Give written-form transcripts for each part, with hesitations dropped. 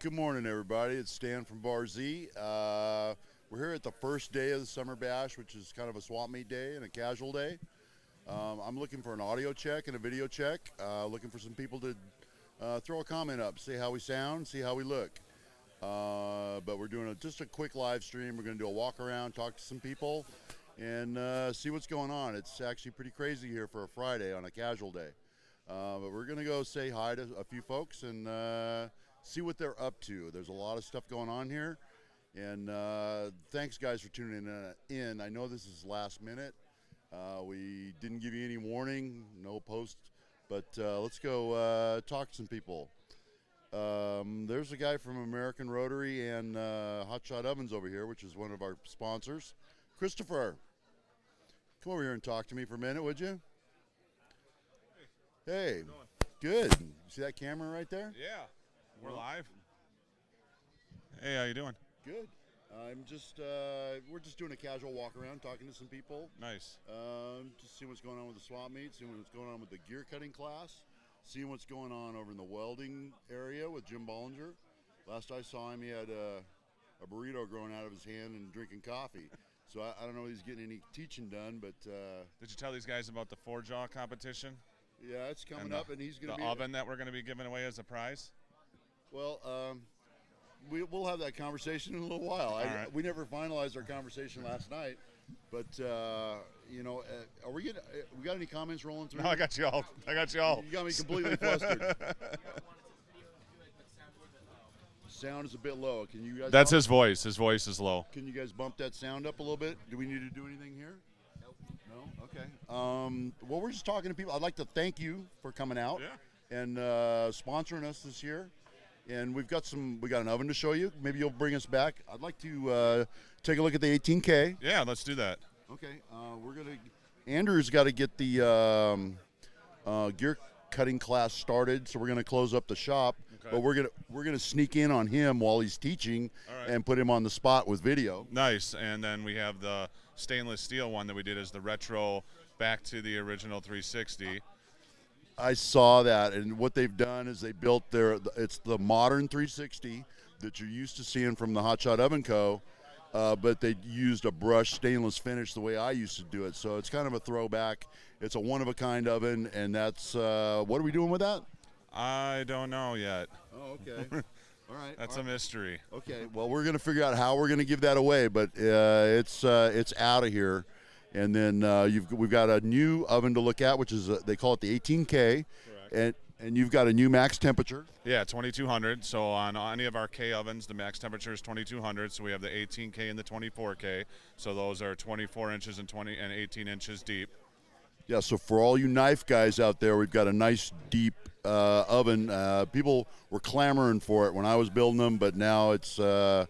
Good morning, everybody. It's Stan from Bar Z. We're here at the first day of the Summer Bash, which is kind of a swap meet day and a casual day. I'm looking for an audio check and a video check. Looking for some people to throw a comment up, see how we sound, see how we look. But we're doing just a quick live stream. We're going to do a walk around, talk to some people, and see what's going on. It's actually pretty crazy here for a Friday on a casual day. But we're going to go say hi to a few folks and see what they're up to. There's a lot of stuff going on here. And thanks, guys, for tuning in. I know this is last minute. We didn't give you any warning, no post. But let's go talk to some people. There's a guy from American Rotary and Hotshot Ovens over here, which is one of our sponsors. Christopher, come over here and talk to me for a minute, would you? Hey, good. You see that camera right there? Yeah, we're live. Hey, how you doing? Good. We're just doing a casual walk around, talking to some people. Nice. Just seeing what's going on with the swap meet, seeing what's going on with the gear cutting class, seeing what's going on over in the welding area with Jim Bollinger. Last I saw him, he had a burrito growing out of his hand and drinking coffee. So I don't know if he's getting any teaching done, but... Did you tell these guys about the four-jaw competition? Yeah, it's coming up, and he's going to be... The oven that we're going to be giving away as a prize? Well, we'll have that conversation in a little while. Right. We never finalized our conversation last night, but you know, are we getting? We got any comments rolling through? No, I got you all. You got me completely flustered. Sound is a bit low. Can you guys? That's his voice. His voice is low. Can you guys bump that sound up a little bit? Do we need to do anything here? No. Okay. Well, we're just talking to people. I'd like to thank you for coming out and sponsoring us this year. And we got an oven to show you. Maybe you'll bring us back. I'd like to take a look at the 18K. Yeah, let's do that. Okay. Andrew's got to get the gear cutting class started, so we're gonna close up the shop. Okay. But we're gonna sneak in on him while he's teaching and put him on the spot with video. Nice. And then we have the stainless steel one that we did as the retro back to the original 360. I saw that, and what they've done is they built it's the modern 360 that you're used to seeing from the Hotshot Oven Co., but they used a brushed stainless finish the way I used to do it. So it's kind of a throwback. It's a one-of-a-kind oven, and that's what are we doing with that? I don't know yet. Oh, okay. All right. That's a mystery. Okay. Well, we're going to figure out how we're going to give that away, but it's out of here. And then we've got a new oven to look at, which is they call it the 18K, and you've got a new max temperature. Yeah, 2200. So on any of our K ovens, the max temperature is 2200. So we have the 18K and the 24K. So those are 24 inches and 18 inches deep. Yeah. So for all you knife guys out there, we've got a nice deep oven. People were clamoring for it when I was building them, but now it's a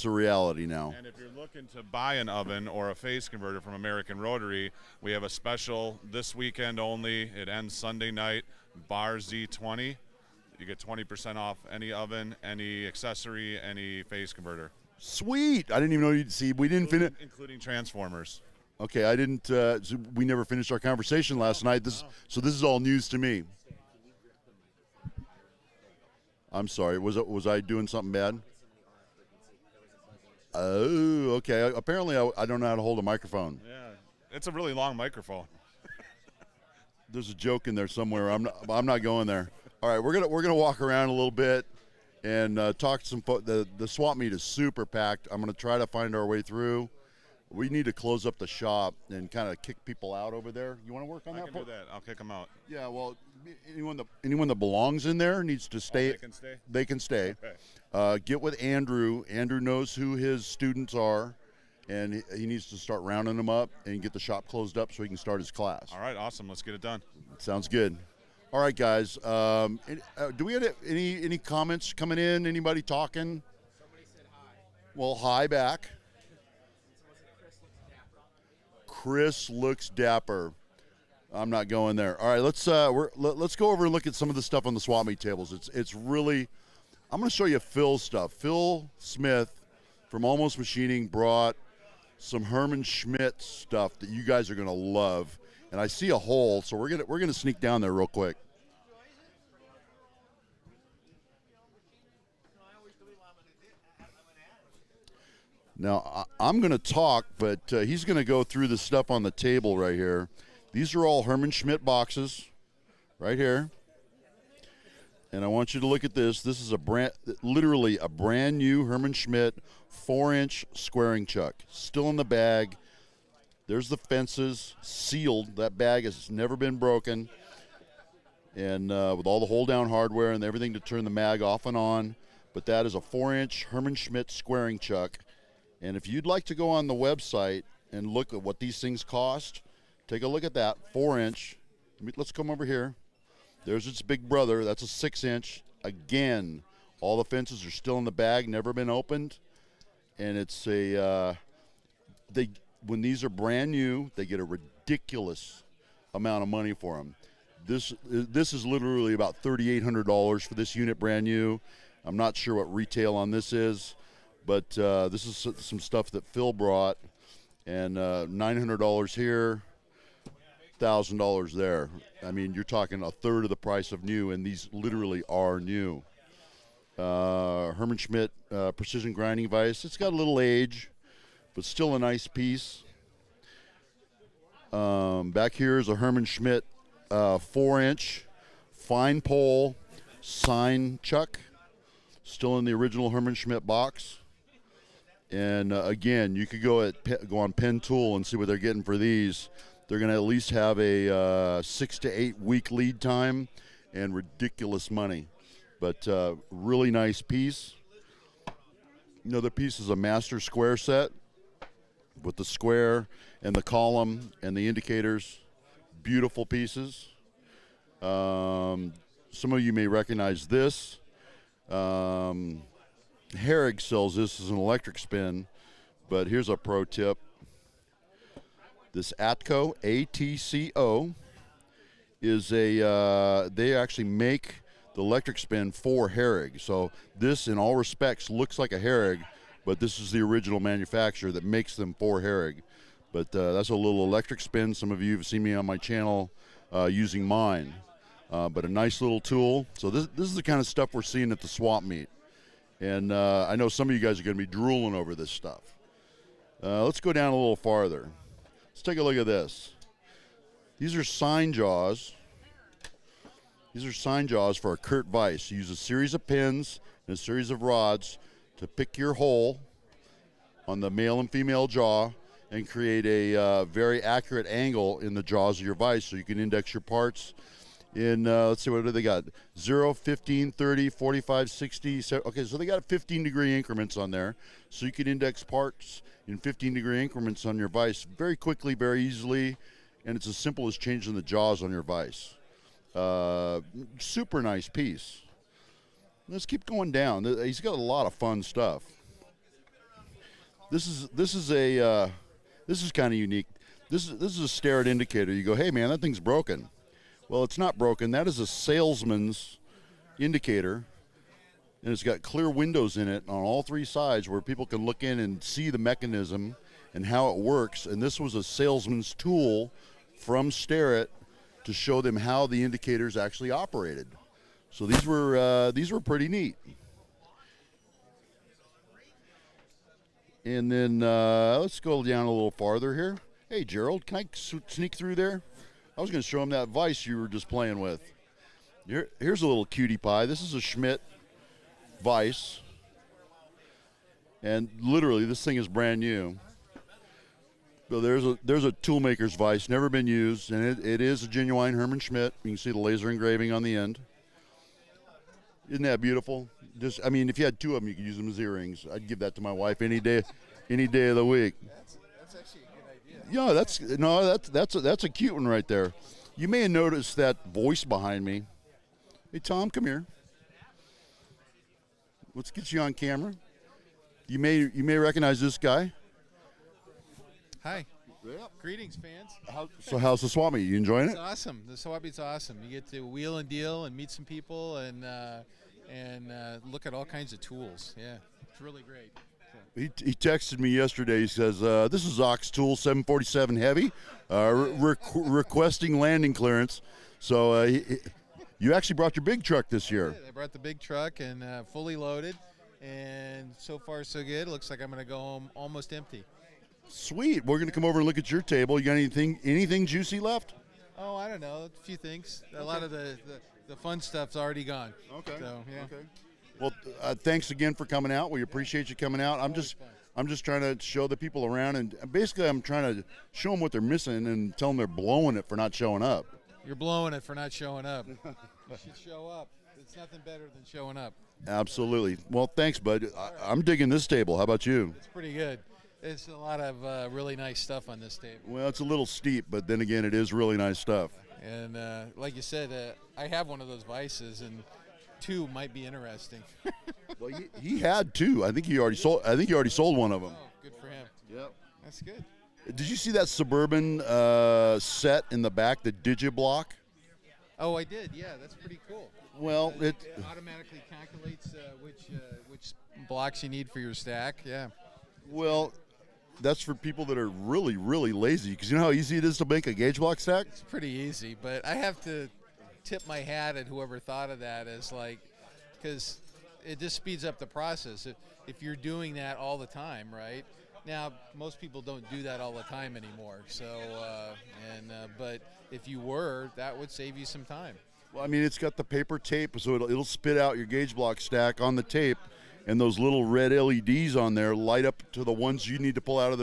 reality now. And if you're looking to buy an oven or a phase converter from American Rotary, we have a special this weekend only. It ends Sunday night, Bar Z20. You get 20% off any oven, any accessory, any phase converter. Sweet. I didn't even know you'd see. We didn't finish. Including transformers. Okay, I didn't. So we never finished our conversation last night. So this is all news to me. I'm sorry. Was I doing something bad? Oh, okay. Apparently, I don't know how to hold a microphone. Yeah, it's a really long microphone. There's a joke in there somewhere. I'm not going there. All right, we're gonna walk around a little bit and talk to some folks. The swap meet is super packed. I'm gonna try to find our way through. We need to close up the shop and kind of kick people out over there. You want to work on that? I can do that. I'll kick them out. Yeah. Well, anyone that belongs in there needs to stay. Oh, they can stay. They can stay. Okay. Get with Andrew. Andrew knows who his students are, and he needs to start rounding them up and get the shop closed up so he can start his class. All right, awesome. Let's get it done. Sounds good. All right, guys. Do we have any comments coming in? Anybody talking? Somebody said hi. Well, hi back. Chris looks dapper. I'm not going there. All right, let's go over and look at some of the stuff on the swap meet tables. It's really. I'm going to show you Phil's stuff. Phil Smith from Almost Machining brought some Herman Schmidt stuff that you guys are going to love. And I see a hole, so we're gonna sneak down there real quick. Now, I'm going to talk, but he's going to go through the stuff on the table right here. These are all Herman Schmidt boxes right here. And I want you to look at this. This is literally a brand new Herman Schmidt 4-inch squaring chuck. Still in the bag. There's the fences, sealed. That bag has never been broken. And with all the hold-down hardware and everything to turn the mag off and on. But that is a 4-inch Herman Schmidt squaring chuck. And if you'd like to go on the website and look at what these things cost, take a look at that, 4-inch. Let's come over here. There's its big brother. That's a 6-inch. Again, all the fences are still in the bag, never been opened. And it's when these are brand new, they get a ridiculous amount of money for them. This is literally about $3,800 for this unit, brand new. I'm not sure what retail on this is, but this is some stuff that Phil brought, and $900 here, $1,000 there. I mean, you're talking a third of the price of new, and these literally are new. Herman Schmidt precision grinding vise. It's got a little age, but still a nice piece. Back here is a Herman Schmidt 4-inch fine pole sign chuck, still in the original Herman Schmidt box. And again, you could go on Pen Tool and see what they're getting for these. They're going to at least have a 6 to 8 week lead time and ridiculous money. But really nice piece. Another piece is a master square set with the square and the column and the indicators. Beautiful pieces. Some of you may recognize this. Herrig sells this as an electric spin, but here's a pro tip. This Atco, ATCO, is they actually make the electric spin for Herrig. So this, in all respects, looks like a Herrig, but this is the original manufacturer that makes them for Herrig. But that's a little electric spin. Some of you have seen me on my channel using mine. But a nice little tool. So this is the kind of stuff we're seeing at the swap meet. And I know some of you guys are going to be drooling over this stuff. Let's go down a little farther. Let's take a look at this. These are sign jaws. These are sign jaws for a Kurt vise. You use a series of pins and a series of rods to pick your hole on the male and female jaw and create a very accurate angle in the jaws of your vise so you can index your parts in, let's see, what do they got? 0, 15, 30, 45, 60. Okay, so they got 15-degree increments on there. So you can index parts in 15-degree increments on your vise very quickly, very easily, and it's as simple as changing the jaws on your vise. Super nice piece. Let's keep going down. He's got a lot of fun stuff. This is kind of unique. This is a Starrett indicator. You go, hey man, that thing's broken. Well, it's not broken. That is a salesman's indicator, and it's got clear windows in it on all three sides where people can look in and see the mechanism and how it works. And this was a salesman's tool from Starrett to show them how the indicators actually operated. So these were pretty neat. And then let's go down a little farther here. Hey, Gerald, can I sneak through there? I was going to show him that vise you were just playing with. Here's a little cutie pie. This is a Schmidt vise. And literally, this thing is brand new. So there's a toolmaker's vise, never been used, and it is a genuine Herman Schmidt. You can see the laser engraving on the end. Isn't that beautiful? I mean, if you had two of them, you could use them as earrings. I'd give that to my wife any day of the week. That's actually a good idea. Yeah, that's a cute one right there. You may have noticed that voice behind me. Hey, Tom, come here. Let's get you on camera. You may recognize this guy. Hi. Yep. Greetings, fans. How's the swap meet? You enjoying It's it? awesome. The swap meet's awesome. You get to wheel and deal and meet some people and look at all kinds of tools. Yeah, it's really great. He texted me yesterday. He says, this is Ox Tool 747 Heavy, requesting landing clearance. So you actually brought your big truck this year. I brought the big truck and fully loaded. and so far so good. Looks like I'm going to go home almost empty. Sweet. We're going to come over and look at your table. You got anything juicy left? Oh, I don't know, a few things. A lot of the fun stuff's already gone. Okay. So yeah. Okay. Well, thanks again for coming out. We appreciate you coming out. I'm just trying to show the people around, and basically I'm trying to show them what they're missing and tell them they're blowing it for not showing up. You're blowing it for not showing up. You should show up. It's nothing better than showing up. Absolutely. Well, thanks, bud. I'm digging this table. How about you? It's pretty good. It's a lot of really nice stuff on this table. Well, it's a little steep, but then again, it is really nice stuff. And like you said, I have one of those vices, and 2 might be interesting. Well, he had 2. I think he already sold one of them. Oh, good for him. Yep. That's good. Did you see that Suburban set in the back, the DigiBlock? Oh, I did. Yeah, that's pretty cool. Well, it automatically calculates which blocks you need for your stack. Yeah. Well, that's for people that are really, really lazy. Because you know how easy it is to make a gauge block stack? It's pretty easy, but I have to tip my hat at whoever thought of that, as because it just speeds up the process. If you're doing that all the time, right? Now, most people don't do that all the time anymore. So, but if you were, that would save you some time. Well, I mean, it's got the paper tape, so it'll spit out your gauge block stack on the tape, and those little red LEDs on there light up to the ones you need to pull out of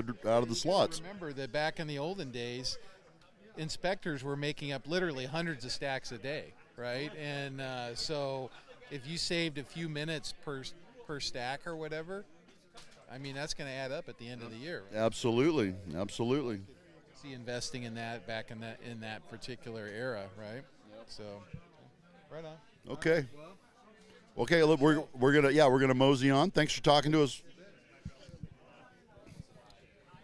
the slots. Remember that back in the olden days, inspectors were making up literally hundreds of stacks a day, right? And so if you saved a few minutes per stack or whatever, I mean, that's going to add up at the end of the year. Right? Absolutely. See, investing in that back in that particular era, right? So, right on. Okay. Okay, look, we're gonna mosey on. Thanks for talking to us.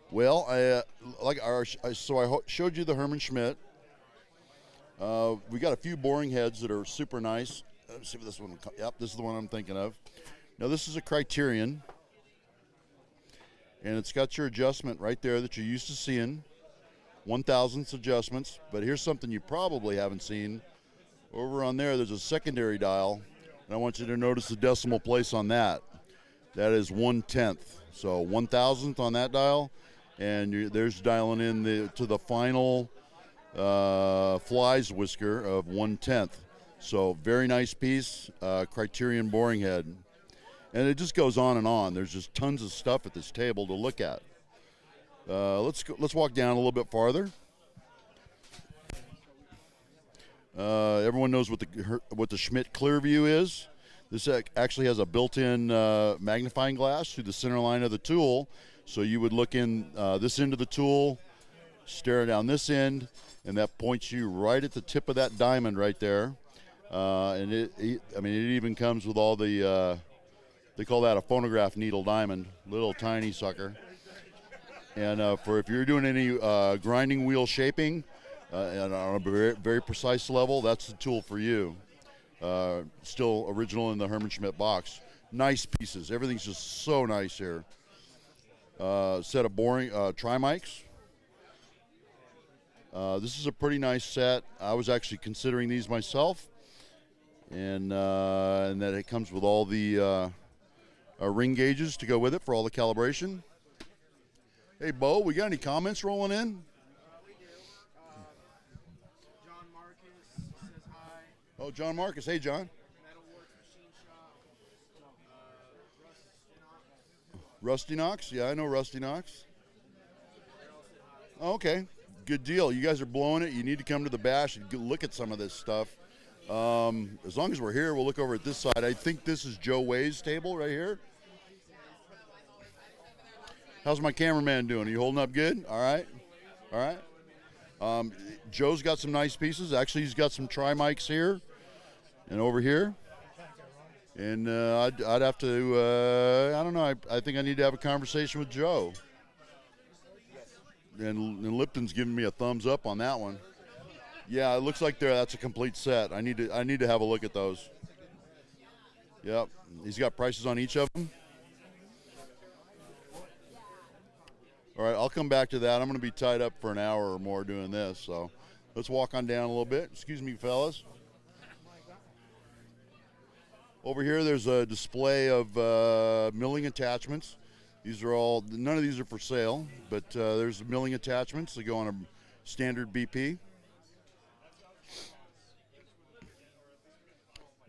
Well, I showed you the Herman Schmidt. We got a few boring heads that are super nice. Let's see if this one. Yep, this is the one I'm thinking of. Now this is a Criterion, and it's got your adjustment right there that you're used to seeing, 1/1000th adjustments. But here's something you probably haven't seen. Over on there, there's a secondary dial, and I want you to notice the decimal place on that. That is 1/10. So 1/1000th on that dial, and there's dialing in to the final flies whisker of 1/10. So very nice piece, Criterion boring head. And it just goes on and on. There's just tons of stuff at this table to look at. Let's walk down a little bit farther. Everyone knows what the Schmidt Clearview is. This actually has a built-in magnifying glass through the center line of the tool. So you would look in this end of the tool, stare down this end, and that points you right at the tip of that diamond right there. And it even comes with all the, they call that a phonograph needle diamond, little tiny sucker. And for if you're doing any grinding wheel shaping, and on a very, very precise level, that's the tool for you. Still original in the Herman Schmidt box. Nice pieces. Everything's just so nice here. Set of boring tri-mics. This is a pretty nice set. I was actually considering these myself. And that it comes with all the ring gauges to go with it for all the calibration. Hey, Bo, we got any comments rolling in? John Marcus says hi. Oh, John Marcus. Hey, John. Metalworks Machine Shop. Rusty Knox? Yeah, I know Rusty Knox. Oh, okay. Good deal. You guys are blowing it. You need to come to the bash and look at some of this stuff. As long as we're here, we'll look over at this side. I think this is Joe Way's table right here. How's my cameraman doing? Are you holding up good? All right. All right. Joe's got some nice pieces. Actually, he's got some tri-mics here and over here. And I'd have to, I don't know, I think I need to have a conversation with Joe. And Lipton's giving me a thumbs up on that one. Yeah, it looks like that's a complete set. I need to have a look at those. Yep, he's got prices on each of them. All right, I'll come back to that. I'm going to be tied up for an hour or more doing this, so let's walk on down a little bit. Excuse me, fellas. Over here, there's a display of milling attachments. These are all, none of these are for sale, but there's milling attachments that go on a standard BP.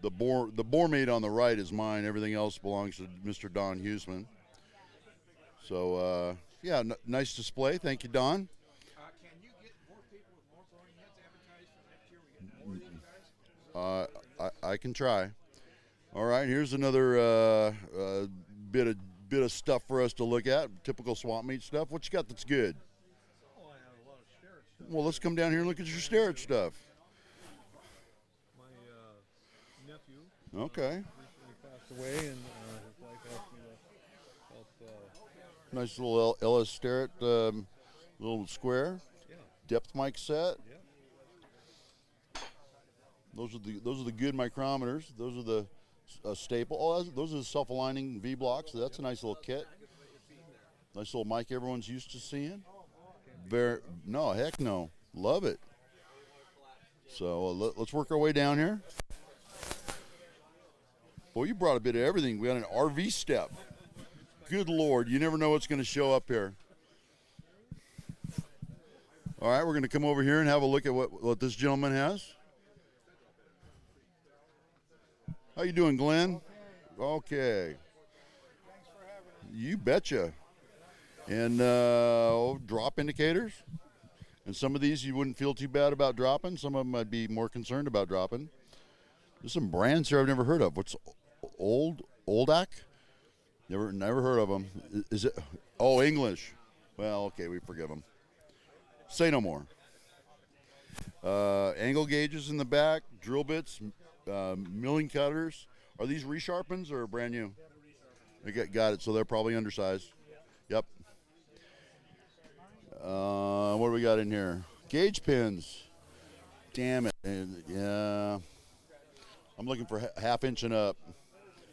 The bore mate on the right is mine. Everything else belongs to Mr. Don Huseman. So, yeah, nice display. Thank you, Don. Can you get more people with more boring heads advertised for next year? We get more of you guys? I can try. All right, here's another bit of stuff for us to look at. Typical swamp meat stuff. What you got that's good? Oh, I have a lot of Starrett stuff. Well, let's come down here and look at your Starrett stuff. My nephew Okay. recently passed away, and his wife asked me to help. Nice little LS Starrett little square. Yeah. Depth mic set. Yeah. Those are the good micrometers. Those are the staple. Oh, those are the self-aligning V blocks. So that's a nice little kit. Nice little mic everyone's used to seeing. No, heck no. Love it. So let's work our way down here. Boy, you brought a bit of everything. We got an RV step. Good Lord, you never know what's going to show up here. All right, we're going to come over here and have a look at what this gentleman has. How you doing, Glenn? Okay. Thanks for having us. You betcha. And drop indicators. And some of these you wouldn't feel too bad about dropping. Some of them I'd be more concerned about dropping. There's some brands here I've never heard of. What's Oldak? Never heard of them. Is it? Oh, English. Well, okay, we forgive them. Say no more. Angle gauges in the back, drill bits, milling cutters. Are these resharpens or brand new? They got it. So they're probably undersized. Yep. What do we got in here? Gauge pins. Damn it. Yeah. I'm looking for half inch and up.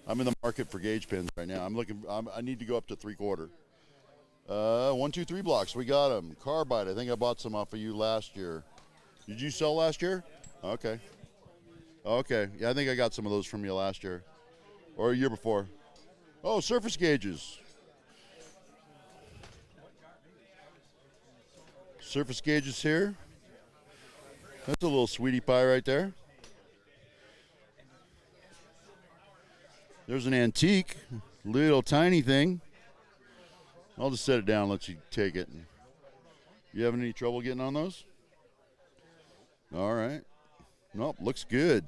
I'm in the market for gauge pins right now. I need to go up to 3/4. 1, 2, 3 blocks. We got them. Carbide. I think I bought some off of you last year. Did you sell last year? Okay. Okay. Yeah, I think I got some of those from you last year or a year before. Oh, surface gauges. Surface gauges here. That's a little sweetie pie right there. There's an antique, little tiny thing. I'll just set it down and let you take it. You having any trouble getting on those? All right. Nope, looks good.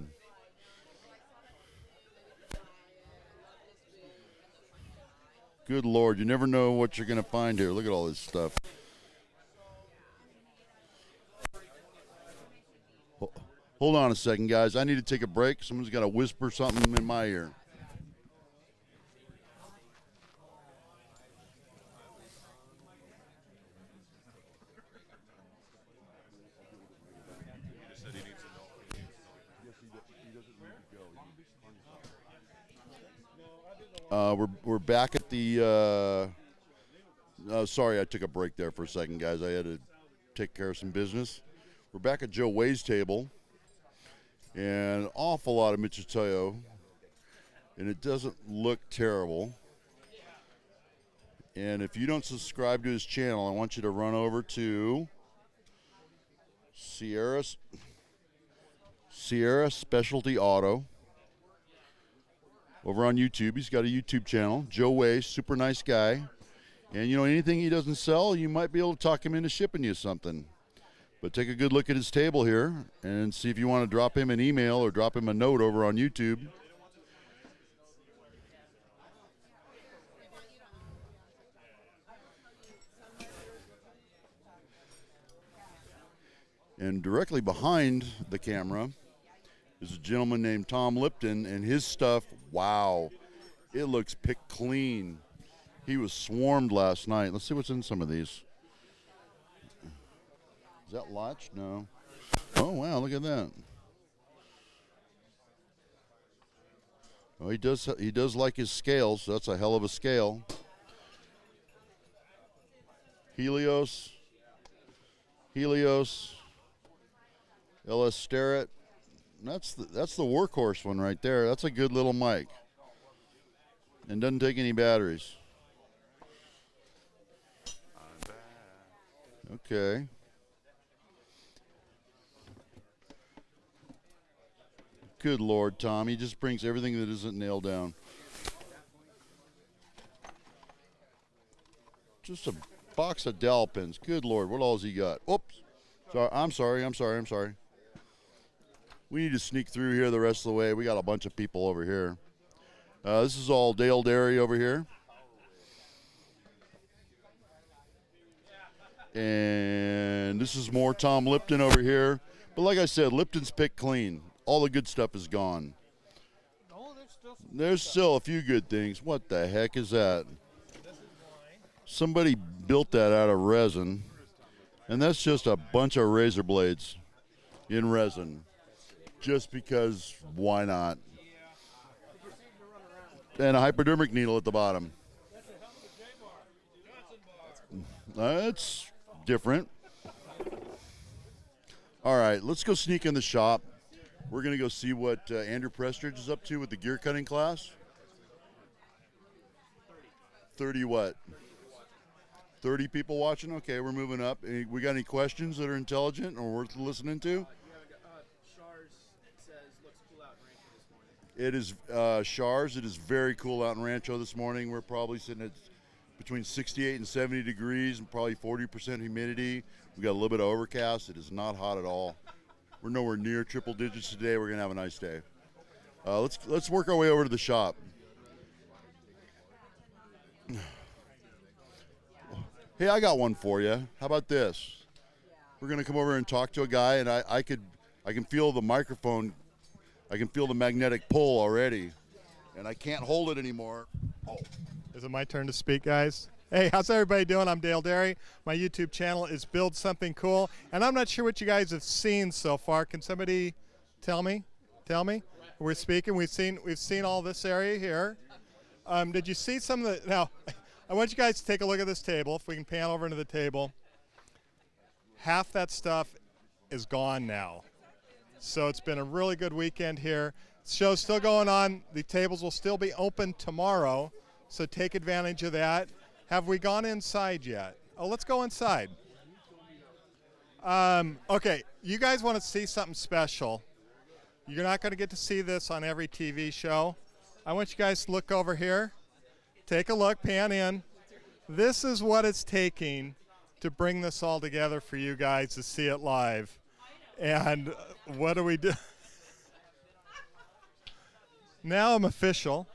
Good Lord, you never know what you're going to find here. Look at all this stuff. Hold on a second, guys. I need to take a break. Someone's got to whisper something in my ear. We're back at the. Sorry, I took a break there for a second, guys. I had to take care of some business. We're back at Joe Way's table, and an awful lot of Michitoyo, and it doesn't look terrible. And if you don't subscribe to his channel, I want you to run over to Sierra Specialty Auto. Over on YouTube. He's got a YouTube channel. Joe Way, super nice guy. And, you know, anything he doesn't sell, you might be able to talk him into shipping you something. But take a good look at his table here and see if you want to drop him an email or drop him a note over on YouTube. And directly behind the camera is a gentleman named Tom Lipton, and his stuff, wow, it looks picked clean. He was swarmed last night. Let's see what's in some of these. Is that latch? No. Oh, wow, look at that. Oh, he does like his scales, so that's a hell of a scale. Helios, LS Starrett. That's the workhorse one right there. That's a good little mic. And doesn't take any batteries. Okay. Good Lord, Tom. He just brings everything that isn't nailed down. Just a box of dowel pins. Good Lord, what all has he got? Oops. Sorry, I'm sorry. We need to sneak through here the rest of the way. We got a bunch of people over here. This is all Dale Dairy over here. And this is more Tom Lipton over here. But like I said, Lipton's picked clean. All the good stuff is gone. There's still a few good things. What the heck is that? Somebody built that out of resin. And that's just a bunch of razor blades in resin. Just because, why not? And a hypodermic needle at the bottom. That's different. All right, let's go sneak in the shop. We're going to go see what Andrew Prestridge is up to with the gear cutting class. 30 what? 30 people watching? Okay, we're moving up. We got any questions that are intelligent or worth listening to? It is Shars. It is very cool out in Rancho this morning. We're probably sitting at between 68 and 70 degrees and probably 40% humidity. We got a little bit of overcast. It is not hot at all. We're nowhere near triple digits today. We're gonna have a nice day. Let's work our way over to the shop. Hey, I got one for you. How about this? We're gonna come over and talk to a guy, and I can feel the microphone. I can feel the magnetic pull already, and I can't hold it anymore. Oh. Is it my turn to speak, guys? Hey, how's everybody doing? I'm Dale Dairy. My YouTube channel is Build Something Cool, and I'm not sure what you guys have seen so far. Can somebody tell me? We're speaking. We've seen all this area here. Did you see some of the? Now, I want you guys to take a look at this table. If we can pan over into the table, half that stuff is gone now. So it's been a really good weekend here. The show's still going on. The tables will still be open tomorrow, so take advantage of that. Have we gone inside yet? Oh, let's go inside. Okay, you guys want to see something special. You're not going to get to see this on every TV show. I want you guys to look over here. Take a look, pan in. This is what it's taking to bring this all together for you guys to see it live. And what do we do? Now I'm official.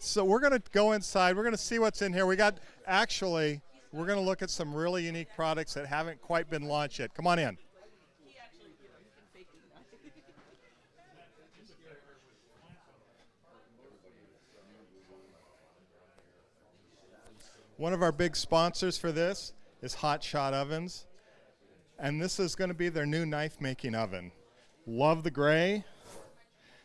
So we're going to go inside. We're going to see what's in here. We're going to look at some really unique products that haven't quite been launched yet. Come on in. One of our big sponsors for this is Hot Shot Ovens. And this is going to be their new knife making oven. Love the gray.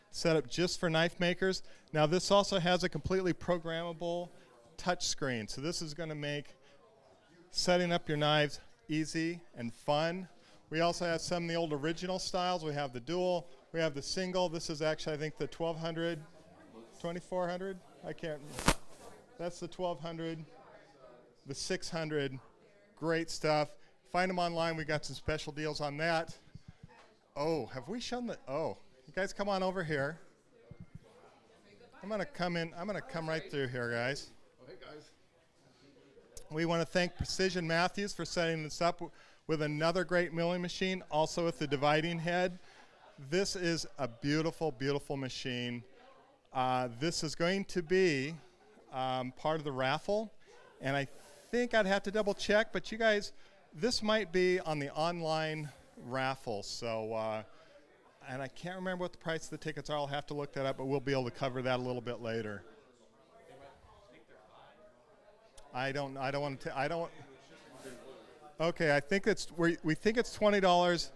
Set up just for knife makers. Now this also has a completely programmable touch screen. So this is going to make setting up your knives easy and fun. We also have some of the old original styles. We have the dual, we have the single. This is actually, I think, the 1200, 2400. I can't remember. That's the 1200, the 600. Great stuff. Find them online. We got some special deals on that. Oh, have we shown the? Oh, you guys come on over here. I'm going to come in. I'm going to come right through here, guys. Oh, hey, guys. We want to thank Precision Matthews for setting this up with another great milling machine, also with the dividing head. This is a beautiful, beautiful machine. This is going to be part of the raffle, and I think I'd have to double check, but you guys, this might be on the online raffle. So, and I can't remember what the price of the tickets are. I'll have to look that up, but we'll be able to cover that a little bit later. I don't want to. Okay, I think we think it's $20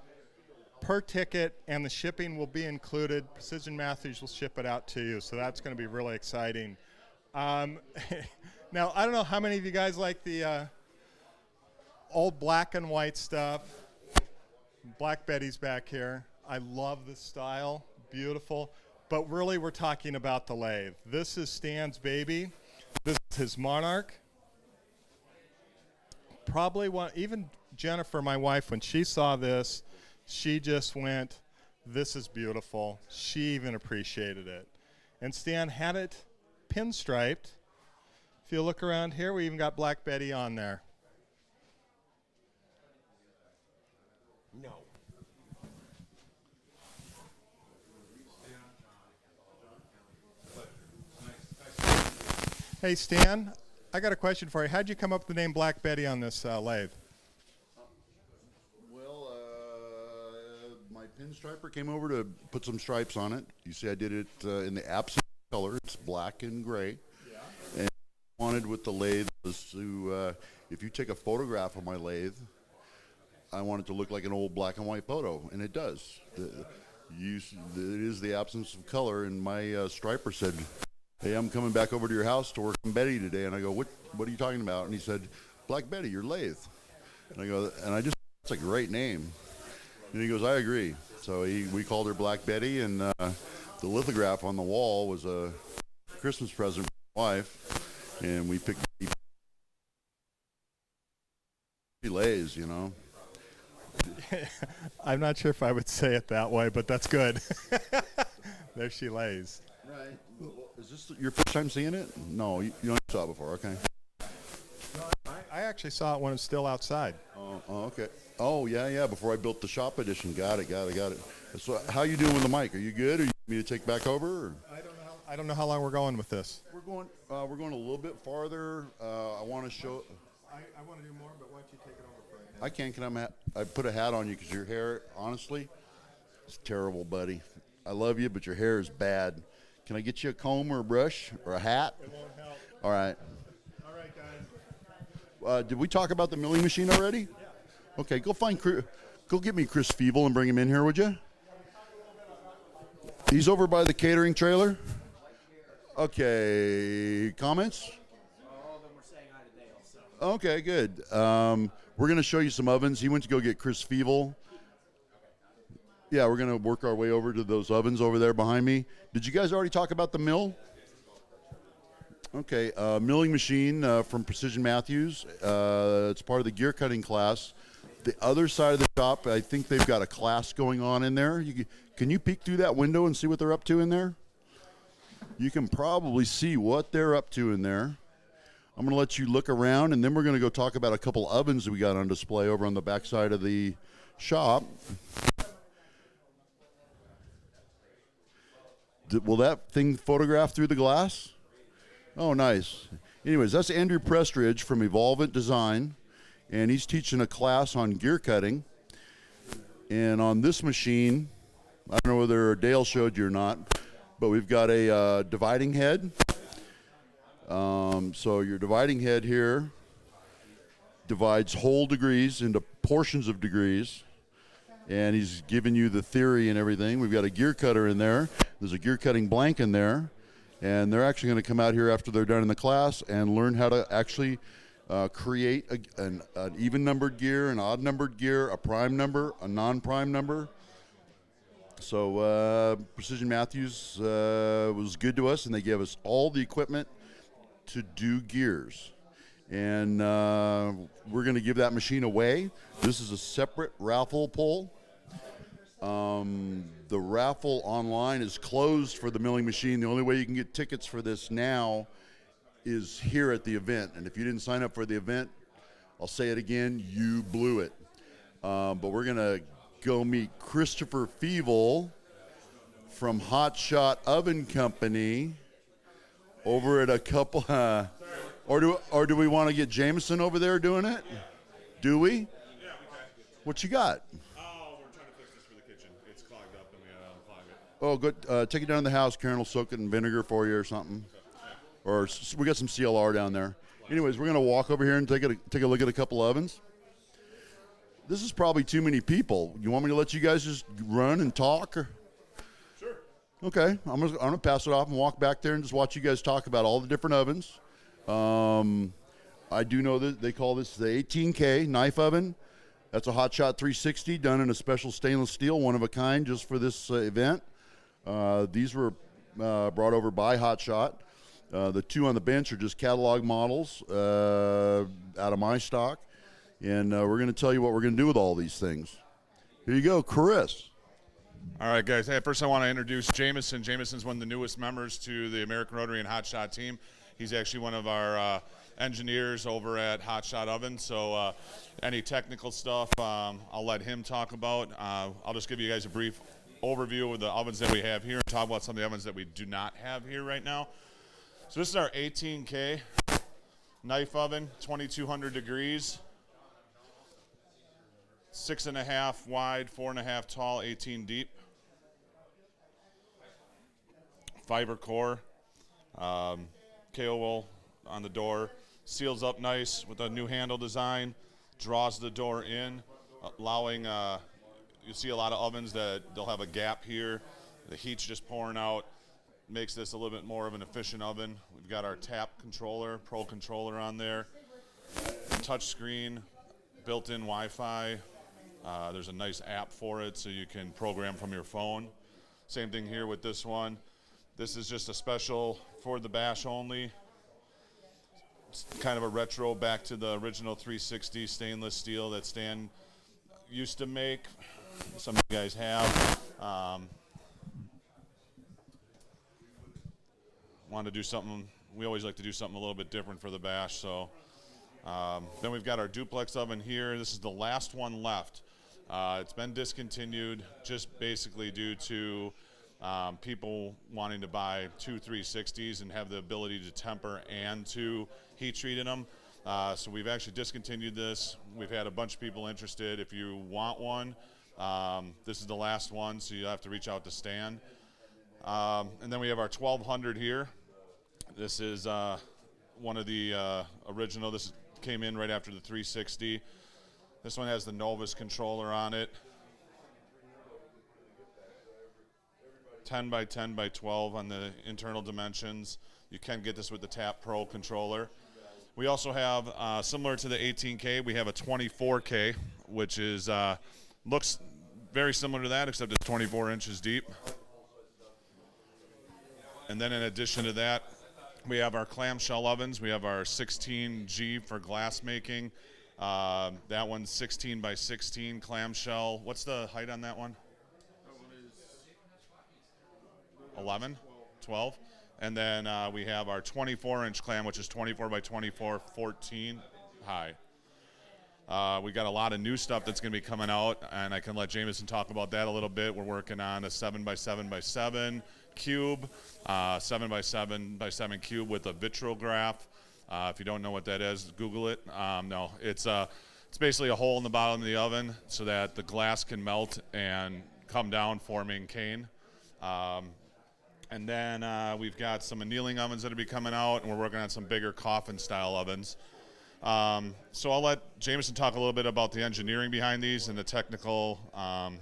per ticket, and the shipping will be included. Precision Matthews will ship it out to you, so that's going to be really exciting. Now, I don't know how many of you guys like the old black and white stuff. Black Betty's back here. I love this style, beautiful. But really, we're talking about the lathe. This is Stan's baby. This is his Monarch. Probably one, even Jennifer, my wife, when she saw this, she just went, this is beautiful. She even appreciated it. And Stan had it pinstriped. If you look around here, we even got Black Betty on there. No. Hey, Stan, I got a question for you. How'd you come up with the name Black Betty on this lathe? Well, my pinstriper came over to put some stripes on it. You see, I did it in the absence of color. It's black and gray. Yeah. And what I wanted with the lathe was to, if you take a photograph of my lathe, I want it to look like an old black and white photo, and it does. It is the absence of color, and my striper said, hey, I'm coming back over to your house to work on Betty today. And I go, what are you talking about? And he said, Black Betty, your lathe. And I go, that's a great name. And he goes, I agree. So we called her Black Betty, and the lithograph on the wall was a Christmas present for my wife. And we picked lathes, you know. I'm not sure if I would say it that way, but that's good. There she lays. Right. Is this your first time seeing it? No, you saw it before. Okay. I actually saw it when it was still outside. Oh, okay. Oh, yeah. Before I built the shop edition. Got it. So, how you doing with the mic? Are you good? Or you want me to take back over? Or? I don't know how long we're going with this. We're going a little bit farther. I want to show. I want to do more, but why don't you take it over for right now? I can. I put a hat on you because your hair, honestly, is terrible, buddy. I love you, but your hair is bad. Can I get you a comb or a brush or a hat? It won't help. All right. All right, guys. Did we talk about the milling machine already? Yeah. Okay, go get me Chris Feeble and bring him in here, would you? He's over by the catering trailer. Okay, comments? All of them were saying hi to Dale. So. Okay, good. We're going to show you some ovens. He went to go get Chris Feeble. Yeah, we're going to work our way over to those ovens over there behind me. Did you guys already talk about the mill? Okay, milling machine from Precision Matthews. It's part of the gear cutting class. The other side of the shop, I think they've got a class going on in there. Can you peek through that window and see what they're up to in there? You can probably see what they're up to in there. I'm going to let you look around, and then we're going to go talk about a couple ovens that we got on display over on the back side of the shop. Will that thing photograph through the glass? Oh, nice. Anyways, that's Andrew Prestridge from Evolvent Design, and he's teaching a class on gear cutting. And on this machine, I don't know whether Dale showed you or not, but we've got a dividing head. So your dividing head here divides whole degrees into portions of degrees. And he's giving you the theory and everything. We've got a gear cutter in there. There's a gear cutting blank in there. And they're actually going to come out here after they're done in the class and learn how to actually create an even numbered gear, an odd numbered gear, a prime number, a non-prime number. So Precision Matthews was good to us, and they gave us all the equipment to do gears. And we're going to give that machine away. This is a separate raffle pull. The raffle online is closed for the milling machine. The only way you can get tickets for this now is here at the event. And if you didn't sign up for the event, I'll say it again, you blew it. But we're going to go meet Christopher Feeble from Hot Shot Oven Company over at a couple... Or do we want to get Jameson over there doing it? Do we? Yeah, we can. What you got? Oh, we're trying to fix this for the kitchen. It's clogged up, and we gotta unclog it. Oh, good. Take it down to the house. Karen will soak it in vinegar for you or something. Or we got some CLR down there. Anyways, we're gonna walk over here and take a look at a couple ovens. This is probably too many people. You want me to let you guys just run and talk? Or? Sure. Okay, I'm gonna pass it off and walk back there and just watch you guys talk about all the different ovens. I do know that they call this the 18K knife oven. That's a Hot Shot 360 done in a special stainless steel, one of a kind, just for this event. These were brought over by Hot Shot. The two on the bench are just catalog models out of my stock. And we're going to tell you what we're going to do with all these things. Here you go, Chris. All right, guys. Hey, first I want to introduce Jameson. Jameson's one of the newest members to the American Rotary and Hot Shot team. He's actually one of our engineers over at Hot Shot Oven. So any technical stuff, I'll let him talk about. I'll just give you guys a brief overview of the ovens that we have here and talk about some of the ovens that we do not have here right now. So this is our 18K knife oven, 2200 degrees. 6.5 wide, 4.5 tall, 18 deep. Fiber core, KO on the door. Seals up nice with a new handle design. Draws the door in, allowing, you see a lot of ovens that they'll have a gap here. The heat's just pouring out. Makes this a little bit more of an efficient oven. We've got our tap controller, Pro controller on there. Touch screen, built-in Wi-Fi. There's a nice app for it so you can program from your phone. Same thing here with this one. This is just a special for the bash only. It's kind of a retro back to the original 360 stainless steel that Stan used to make. Some of you guys have. Want to do something, we always like to do something a little bit different for the bash. So then we've got our duplex oven here. This is the last one left. It's been discontinued just basically due to people wanting to buy two 360s and have the ability to temper and to heat treat in them. So we've actually discontinued this. We've had a bunch of people interested. If you want one, this is the last one, so you have to reach out to Stan. And then we have our 1200 here. This is one of the original. This came in right after the 360. This one has the Novus controller on it. 10 by 10 by 12 on the internal dimensions. You can get this with the Tap Pro controller. We also have, similar to the 18K, we have a 24K, which is looks very similar to that, except it's 24 inches deep. And then in addition to that, we have our clamshell ovens. We have our 16G for glass making. That one's 16 by 16 clamshell. What's the height on that one? That one is 11? 12? And then we have our 24-inch clam, which is 24 by 24, 14 high. We got a lot of new stuff that's going to be coming out, and I can let Jameson talk about that a little bit. We're working on a 7 by 7 by 7 cube, 7 by 7 by 7 cube with a vitrograph. If you don't know what that is, Google it. No, it's basically a hole in the bottom of the oven so that the glass can melt and come down, forming cane. And then we've got some annealing ovens that will be coming out, and we're working on some bigger coffin-style ovens. So I'll let Jameson talk a little bit about the engineering behind these and the technical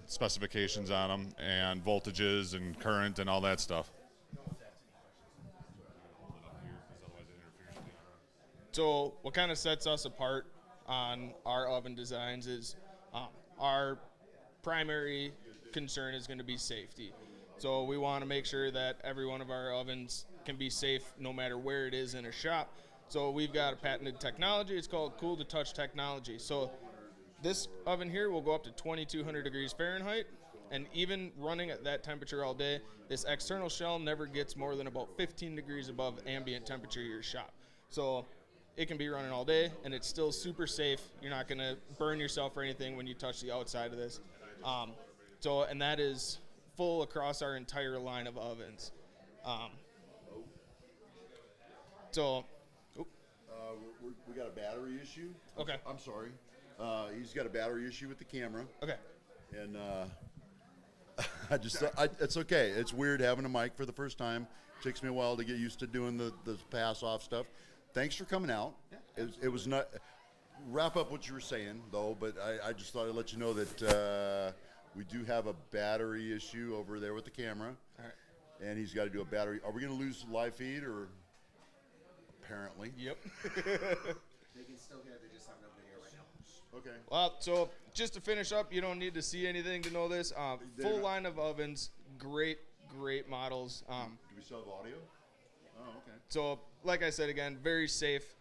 specifications on them and voltages and current and all that stuff. So what kind of sets us apart on our oven designs is our primary concern is going to be safety. So we want to make sure that every one of our ovens can be safe no matter where it is in a shop. So we've got a patented technology. It's called cool to touch technology. So this oven here will go up to 2200 degrees Fahrenheit. And even running at that temperature all day, this external shell never gets more than about 15 degrees above ambient temperature of your shop. So it can be running all day, and it's still super safe. You're not going to burn yourself or anything when you touch the outside of this. And that is full across our entire line of ovens. We got a battery issue. Okay. I'm sorry. He's got a battery issue with the camera. Okay. And it's okay. It's weird having a mic for the first time. Takes me a while to get used to doing the pass-off stuff. Thanks for coming out. It was not. Wrap up what you were saying, though, but I just thought I'd let you know that we do have a battery issue over there with the camera. All right. And he's got to do a battery. Are we going to lose live feed or? Apparently. Yep. They can still hear, they just have no video right now. Okay. Well, so just to finish up, you don't need to see anything to know this. Full line of ovens, great models. Do we still have audio? Oh, okay. So, like I said again, very safe.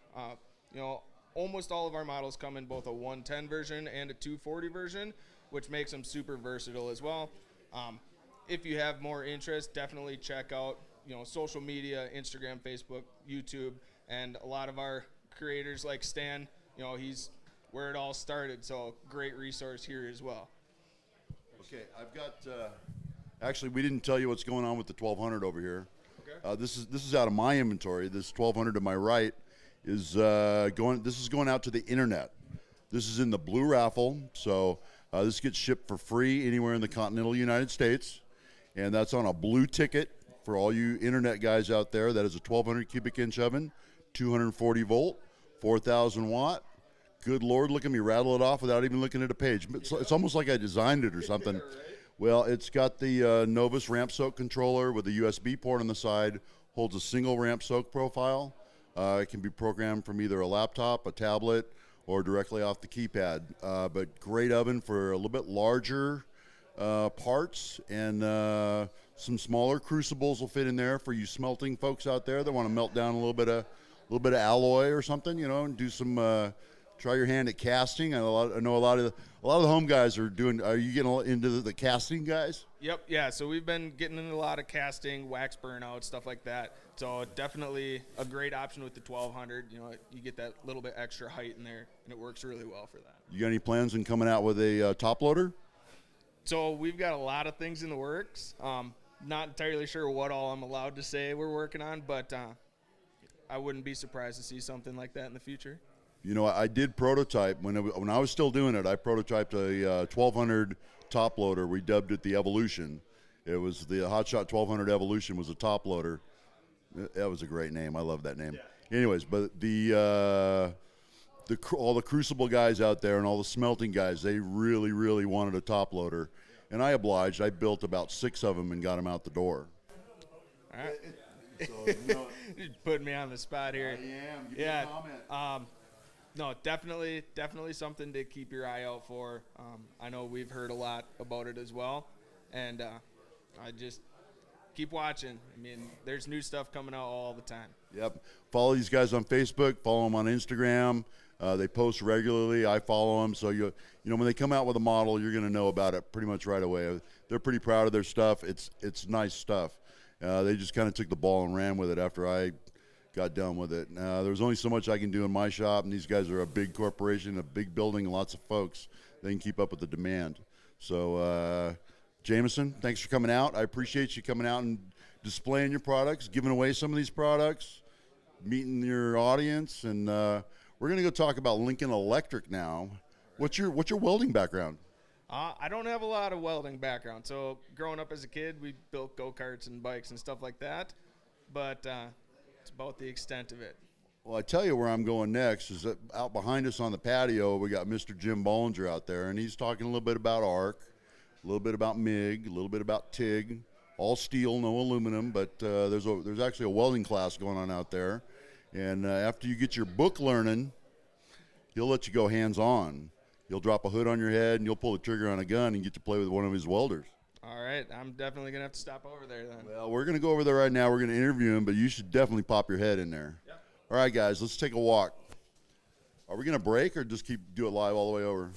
You know, almost all of our models come in both a 110 version and a 240 version, which makes them super versatile as well. If you have more interest, definitely check out, you know, social media, Instagram, Facebook, YouTube, and a lot of our creators like Stan, you know, he's where it all started, so great resource here as well. Okay, I've got. Actually, we didn't tell you what's going on with the 1200 over here. Okay. This is out of my inventory. This 1200 to my right is going. This is going out to the internet. This is in the blue raffle, so this gets shipped for free anywhere in the continental United States, and that's on a blue ticket for all you internet guys out there. That is a 1200 cubic inch oven, 240 volt, 4,000 watt. Good Lord, look at me rattle it off without even looking at a page. It's almost like I designed it or something. Well, it's got the Novus ramp soak controller with a USB port on the side, holds a single ramp soak profile. It can be programmed from either a laptop, a tablet, or directly off the keypad. But great oven for a little bit larger parts, and some smaller crucibles will fit in there for you smelting folks out there that want to melt down a little bit of alloy or something, you know, and do some. Try your hand at casting. I know a lot of the home guys are doing. Are you getting into the casting guys? Yep, yeah. So we've been getting into a lot of casting, wax burnout, stuff like that. So definitely a great option with the 1200. You know, you get that little bit extra height in there, and it works really well for that. You got any plans in coming out with a top loader? So we've got a lot of things in the works. Not entirely sure what all I'm allowed to say we're working on, but I wouldn't be surprised to see something like that in the future. You know, I did prototype when I was still doing it. I prototyped a 1200 top loader. We dubbed it the Evolution. It was the Hotshot 1200 Evolution was a top loader. That was a great name. I love that name. Yeah. Anyways, but all the crucible guys out there and all the smelting guys, they really wanted a top loader, and I obliged. I built about 6 of them and got them out the door. All right. So, you know, You're putting me on the spot here. I am. Give Yeah. me a comment. No, definitely something to keep your eye out for. I know we've heard a lot about it as well, and I just keep watching. I mean, there's new stuff coming out all the time. Yep. Follow these guys on Facebook. Follow them on Instagram. They post regularly. I follow them. So you know when they come out with a model, you're going to know about it pretty much right away. They're pretty proud of their stuff. It's nice stuff. They just kind of took the ball and ran with it after I got done with it. There's only so much I can do in my shop, and these guys are a big corporation, a big building, and lots of folks. They can keep up with the demand. So, Jameson, thanks for coming out. I appreciate you coming out and displaying your products, giving away some of these products, meeting your audience, and we're going to go talk about Lincoln Electric now. What's your welding background? I don't have a lot of welding background. So growing up as a kid, we built go-karts and bikes and stuff like that, but it's about the extent of it. Well, I tell you where I'm going next is that out behind us on the patio, we got Mr. Jim Bollinger out there, and he's talking a little bit about ARC, a little bit about MIG, a little bit about TIG, all steel, no aluminum, but there's actually a welding class going on out there. And after you get your book learning, he'll let you go hands-on. He'll drop a hood on your head, and you'll pull the trigger on a gun and get to play with one of his welders. All right, I'm definitely going to have to stop over there then. Well, we're going to go over there right now. We're going to interview him, but you should definitely pop your head in there. Yep. All right, guys, let's take a walk. Are we going to break or just do it live all the way over?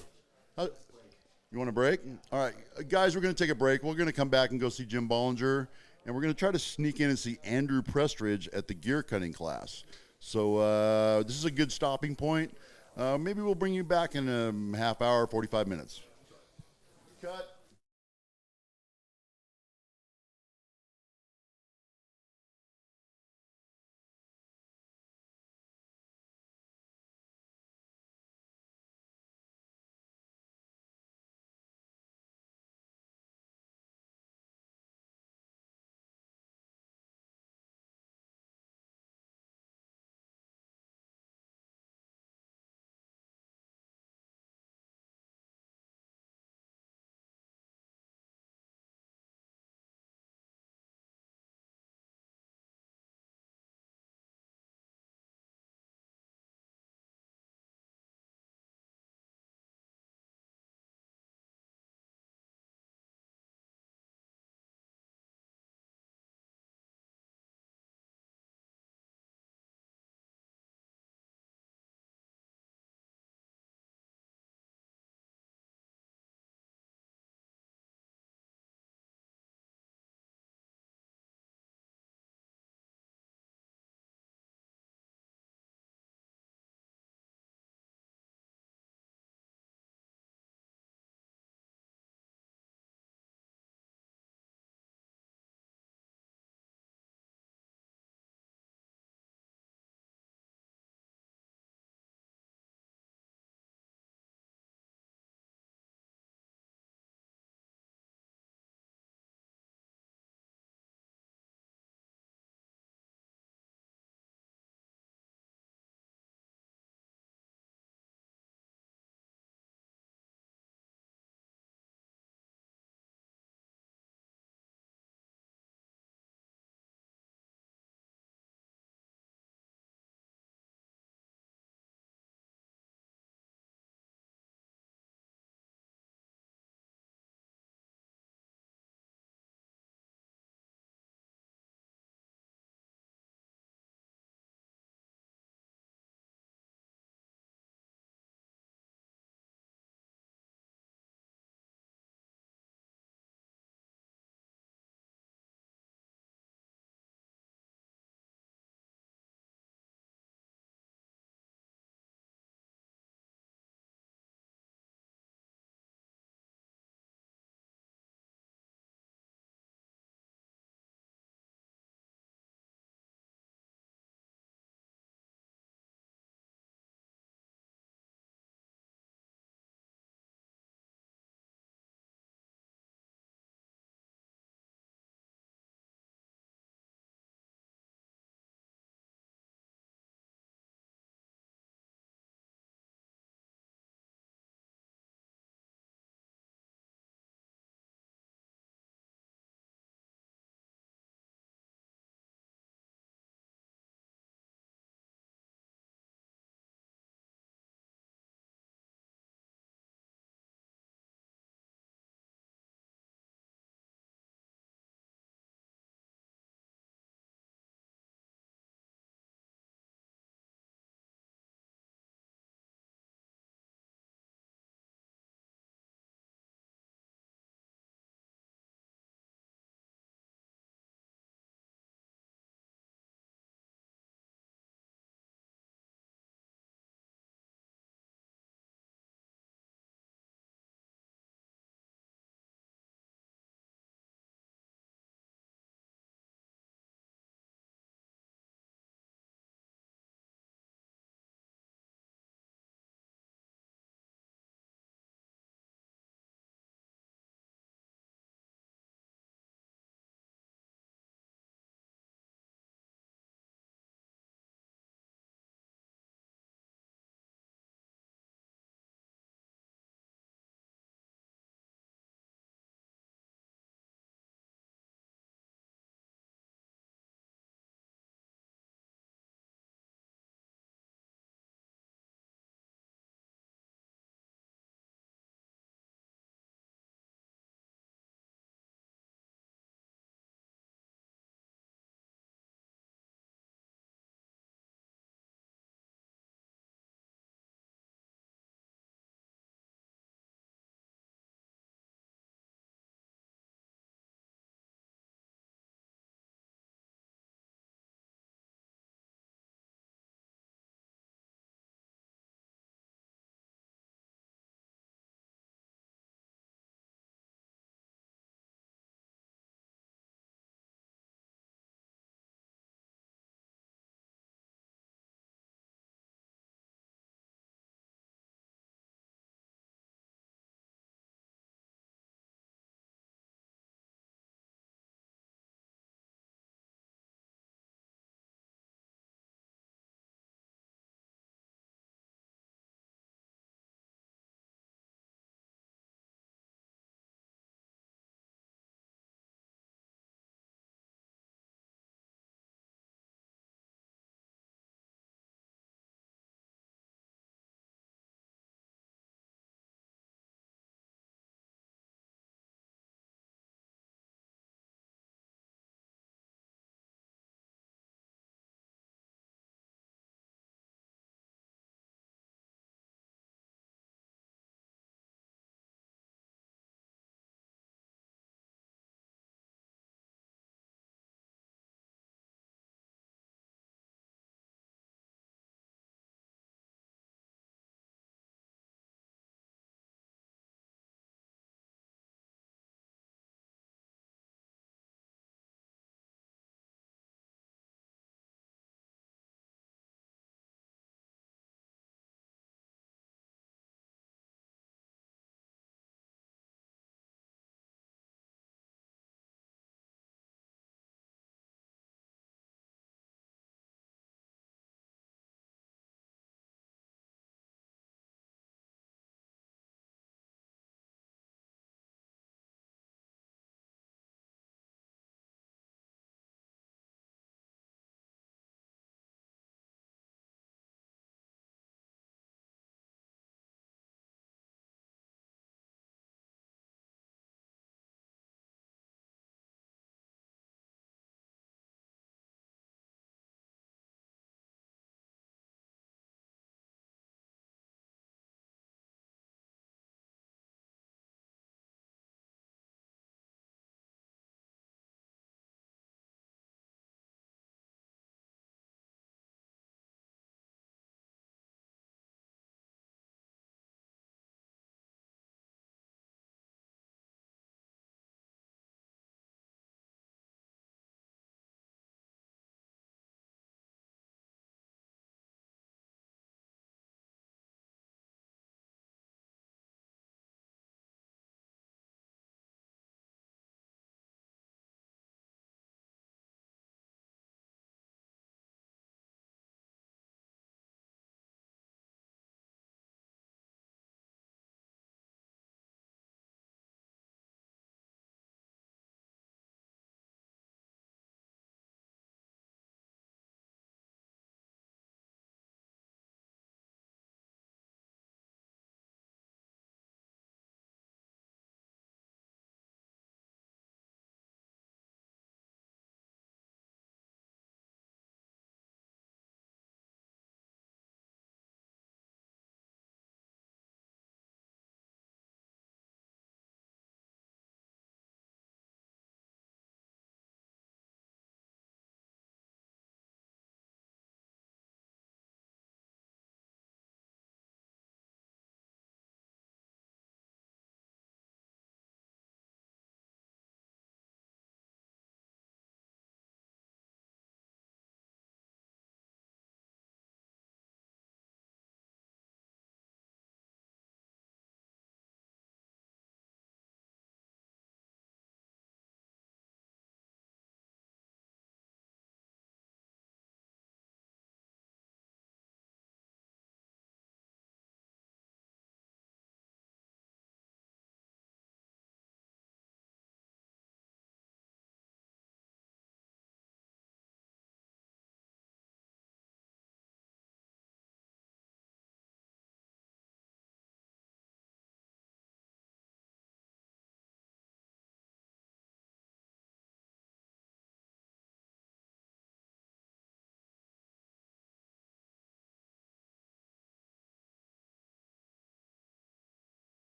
You want to break? All right, guys, we're going to take a break. We're going to come back and go see Jim Bollinger, and we're going to try to sneak in and see Andrew Prestridge at the gear cutting class. So this is a good stopping point. Maybe we'll bring you back in a half hour, 45 minutes. Cut.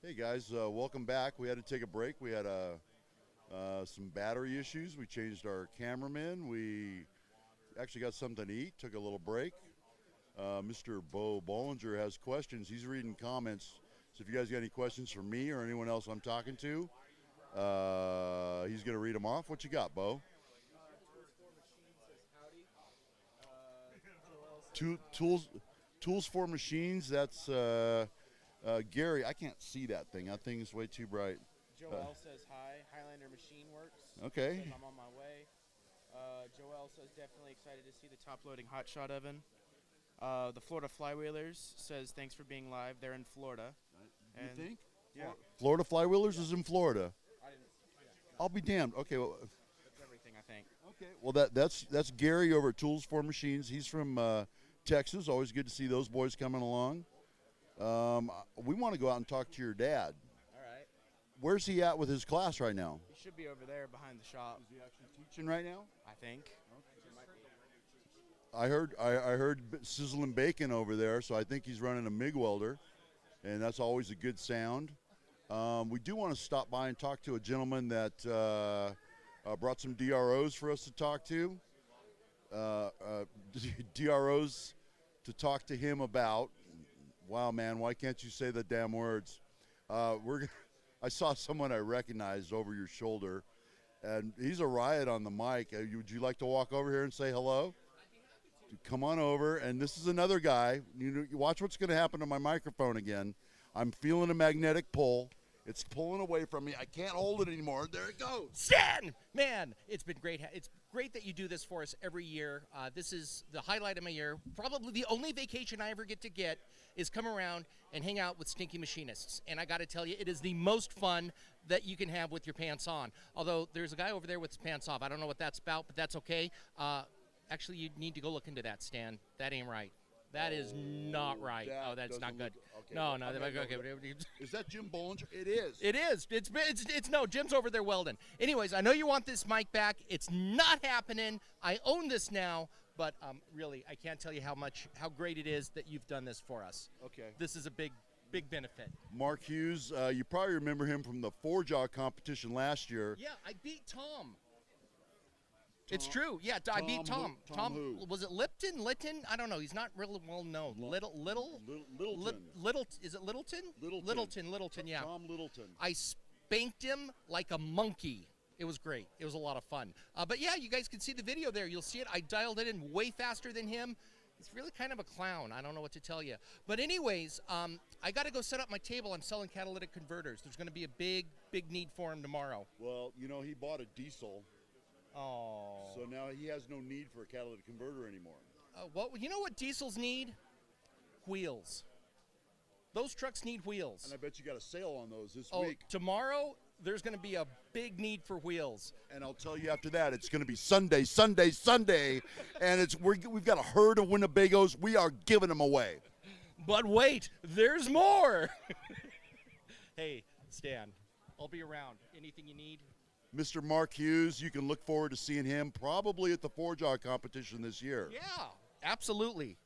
Hey guys, welcome back. We had to take a break. We had some battery issues. We changed our cameraman. We actually got something to eat, took a little break. Mr. Bo Bollinger has questions. He's reading comments. So if you guys got any questions for me or anyone else I'm talking to, he's going to read them off. What you got, Bo? Tools for Machines, that's Gary. I can't see that thing. That thing is way too bright. Joel says hi. Highlander Machine Works. Okay. Says I'm on my way. Joel says definitely excited to see the top-loading hot shot oven. The Florida Flywheelers says thanks for being live. They're in Florida. You And- think? Yeah. Florida Flywheelers is in Florida. I didn't. I'll be damned. Okay, well, That's everything I think. okay. Well, that's Gary over at Tools for Machines. He's from Texas. Always good to see those boys coming along. We want to go out and talk to your dad. All right. Where's he at with his class right now? He should be over there behind the shop. Is he actually teaching right now? I think. I heard sizzling bacon over there, so I think he's running a MIG welder, and that's always a good sound. We do want to stop by and talk to a gentleman that brought some DROs for us to talk to. DROs to talk to him about. Wow, man, why can't you say the damn words? I saw someone I recognized over your shoulder, and he's a riot on the mic. Would you like to walk over here and say hello? Come on over. And this is another guy. You watch what's going to happen to my microphone again. I'm feeling a magnetic pull. It's pulling away from me. I can't hold it anymore. There it goes. Stan! Man, it's been great. It's great that you do this for us every year. This is the highlight of my year. Probably the only vacation I ever get to get is come around and hang out with stinky machinists. And I got to tell you, it is the most fun that you can have with your pants on. Although there's a guy over there with his pants off. I don't know what that's about, but that's okay. Actually, you need to go look into that, Stan. That ain't right. That is not right. Oh, that's not good. Okay. No, no. Okay. Is that Jim Bollinger? It is. It is. It's no. Jim's over there welding. Anyways, I know you want this mic back. It's not happening. I own this now, but really, I can't tell you how great it is that you've done this for us. Okay. This is a big benefit. Mark Hughes, you probably remember him from the four-jaw competition last year. Yeah, I beat Tom. It's true. Yeah, I beat Tom. Tom who? Was it Lipton? I don't know. He's not really well known. Littleton. Is it Littleton? Littleton. Littleton, yeah. Tom Littleton. I spanked him like a monkey. It was great. It was a lot of fun. But yeah, you guys can see the video there. You'll see it. I dialed it in way faster than him. He's really kind of a clown. I don't know what to tell you. But anyways, I got to go set up my table. I'm selling catalytic converters. There's going to be a big need for him tomorrow. Well, he bought a diesel. Oh. So now he has no need for a catalytic converter anymore. You know what diesels need? Wheels. Those trucks need wheels. And I bet you got a sale on those this Oh, week. tomorrow there's going to be a big need for wheels. And I'll tell you after that, it's going to be Sunday, and we've got a herd of Winnebagos. We are giving them away. But wait, there's more. Hey, Stan, I'll be around. Anything you need? Mr. Mark Hughes, you can look forward to seeing him probably at the four-jaw competition this year. Yeah, absolutely.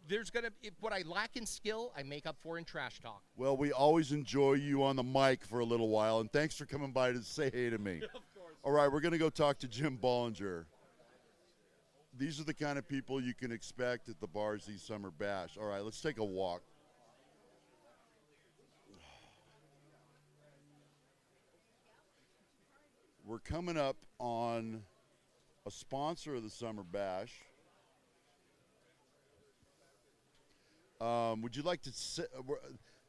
There's going to be what I lack in skill, I make up for in trash talk. Well, we always enjoy you on the mic for a little while, and thanks for coming by to say hey to me. Of course. All right, we're going to go talk to Jim Bollinger. These are the kind of people you can expect at the Barzy Summer Bash. All right, let's take a walk. We're coming up on a sponsor of the Summer Bash. Would you like to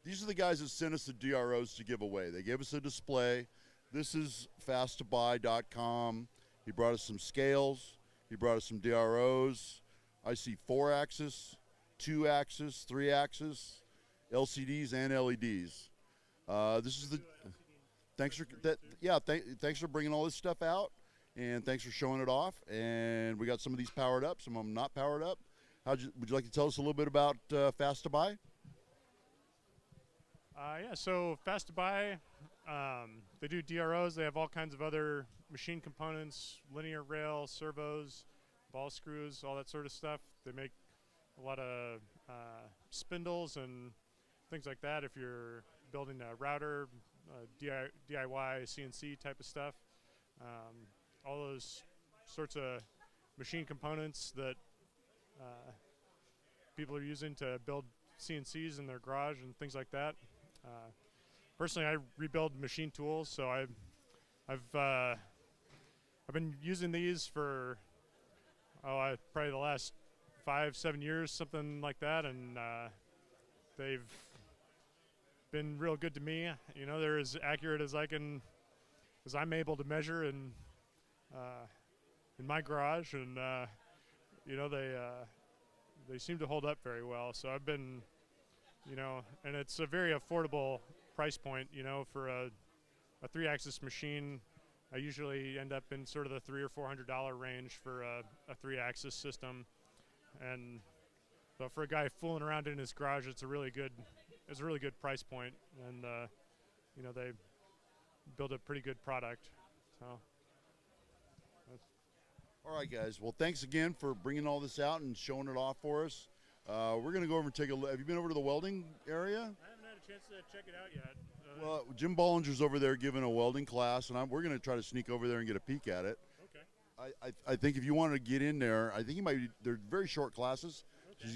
these are the guys that sent us the DROs to give away. They gave us a display. This is fasttobuy.com. He brought us some scales. He brought us some DROs. I see 4-axis, 2-axis, 3-axis, LCDs and LEDs. This is the thanks for bringing all this stuff out, and thanks for showing it off. And we got some of these powered up, some of them not powered up. Would you like to tell us a little bit about Fast to Buy? Yeah, so Fast to Buy, they do DROs. They have all kinds of other machine components, linear rail, servos, ball screws, all that sort of stuff. They make a lot of spindles and things like that if you're building a router, DIY CNC type of stuff, all those sorts of machine components that people are using to build CNCs in their garage and things like that. Personally, I rebuild machine tools, so I've been using these for probably the last 5-7 years, something like that, and they've been real good to me. You know, they're as accurate as I'm able to measure in my garage, and you know, they seem to hold up very well. So I've been, you know, and it's a very affordable price point. You know, for a 3-axis machine, I usually end up in sort of the $300 or $400 range for a 3-axis system, and so for a guy fooling around in his garage, it's a really good price point, and you know, they build a pretty good product. So. All right, guys. Well, thanks again for bringing all this out and showing it off for us. We're going to go over and take a look. Have you been over to the welding area? I haven't had a chance to check it out yet. Well, Jim Bollinger's over there giving a welding class, and we're going to try to sneak over there and get a peek at it. Okay. I think if you wanted to get in there, I think he might. They're very short classes. Okay. So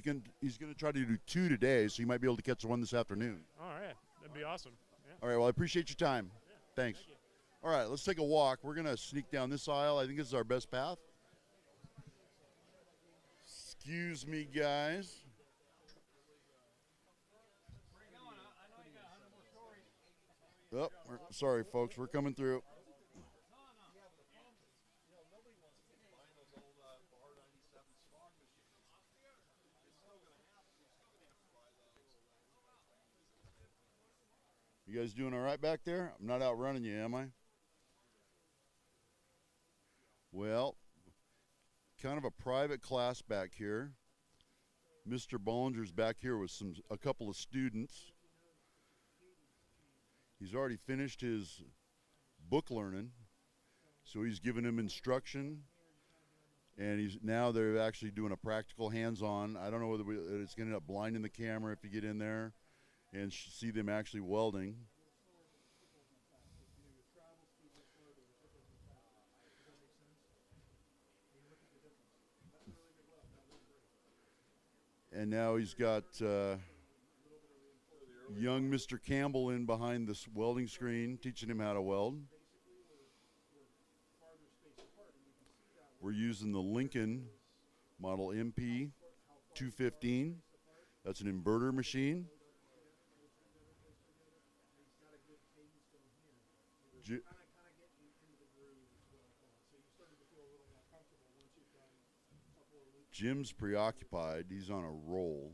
he's going to try to do 2 today, so you might be able to catch one this afternoon. All right, that'd be awesome. Yeah. All right. Well, I appreciate your time. Yeah. Thanks. Thank you. All right, let's take a walk. We're going to sneak down this aisle. I think this is our best path. Excuse me, guys. Oh, sorry, folks. We're coming through. You guys doing all right back there? I'm not outrunning you, am I? Well, kind of a private class back here. Mr. Bollinger's back here with a couple of students. He's already finished his book learning, so he's giving them instruction, and now they're actually doing a practical hands-on. I don't know whether it's going to end up blinding the camera if you get in there and see them actually welding. And now he's got young Mr. Campbell in behind this welding screen, teaching him how to weld. We're using the Lincoln model MP 215. That's an inverter machine. Jim's preoccupied. He's on a roll.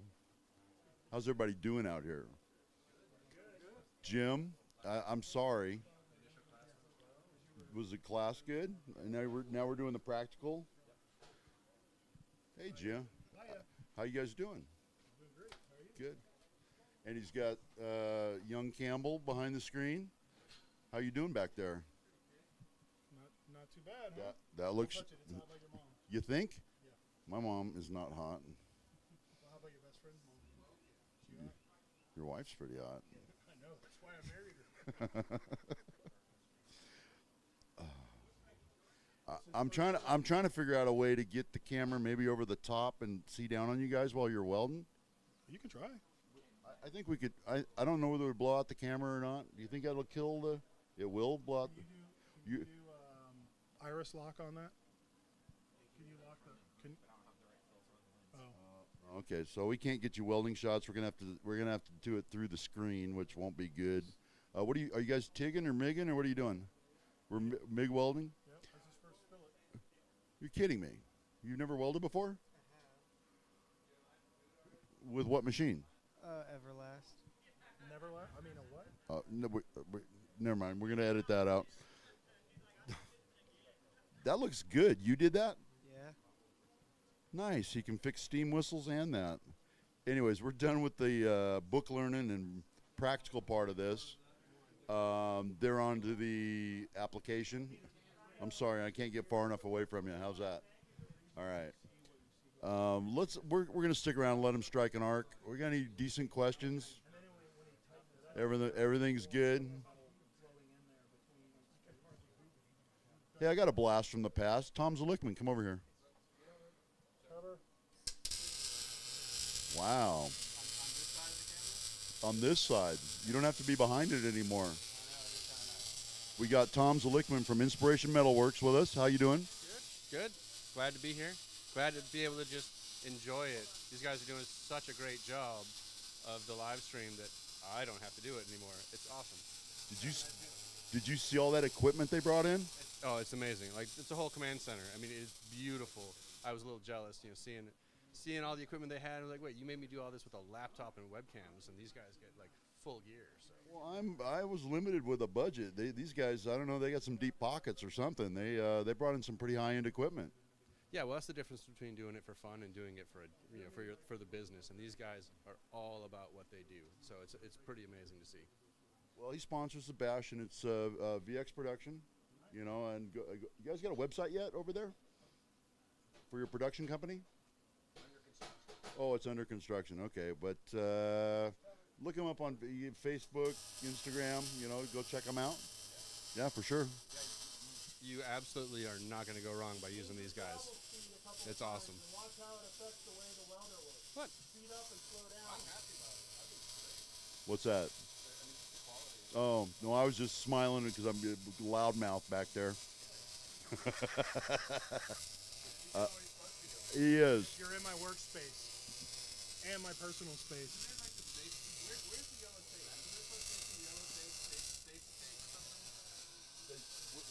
How's everybody doing out here? Jim, I'm sorry. Was the class good? And now we're doing the practical. Hey, Jim. How you guys doing? Good. And he's got young Campbell behind the screen. How you doing back there? Not too bad. Huh? That looks. It's hot like your mom. You think? Yeah. My mom is not hot. Well, how about your best friend's mom? She hot? Your wife's pretty hot. I know. That's why I married her. I'm trying to figure out a way to get the camera maybe over the top and see down on you guys while you're welding. You can try. I think we could. I don't know whether it would blow out the camera or not. Do you think that'll kill the? It will blow out. Can you do iris lock on that? Can you lock the? Oh. Okay, so we can't get you welding shots. We're gonna have to do it through the screen, which won't be good. Are you guys TIGging or MIGging or what are you doing? We're MIG welding. Yep, that's his first fillet. You're kidding me. You've never welded before? With what machine? Everlast. Never left? I mean, a what? No, never mind. We're going to edit that out. That looks good. You did that? Yeah. Nice. He can fix steam whistles and that. Anyways, we're done with the book learning and practical part of this. They're on to the application. I'm sorry, I can't get far enough away from you. How's that? All right. We're going to stick around and let him strike an arc. We got any decent questions? Everything's good. Hey, I got a blast from the past. Tom Zalickman, come over here. Wow. On this side. You don't have to be behind it anymore. We got Tom Zalickman from Inspiration Metalworks with us. How you doing? Good. Glad to be here. Glad to be able to just enjoy it. These guys are doing such a great job of the live stream that I don't have to do it anymore. It's awesome. Did you see all that equipment they brought in? Oh, it's amazing. Like, it's a whole command center. I mean, it's beautiful. I was a little jealous, you know, seeing all the equipment they had. I was like, wait, you made me do all this with a laptop and webcams, and these guys get like full gear. So. Well, I was limited with a budget. These guys, I don't know, they got some deep pockets or something. They brought in some pretty high-end equipment. Yeah, well, that's the difference between doing it for fun and doing it for the business. And these guys are all about what they do. So it's pretty amazing to see. Well, he sponsors the bash, and it's VX Production, you know. And you guys got a website yet over there for your production company? Under construction. Oh, it's under construction. Okay, but look them up on Facebook, Instagram. You know, go check them out. Yeah, for sure. You absolutely are not going to go wrong by using these guys. It's awesome. Watch how it affects the way the welder works. What? Speed up and slow down. What's that? Oh, no, I was just smiling because I'm a loudmouth back there. He is. You're in my workspace and my personal space.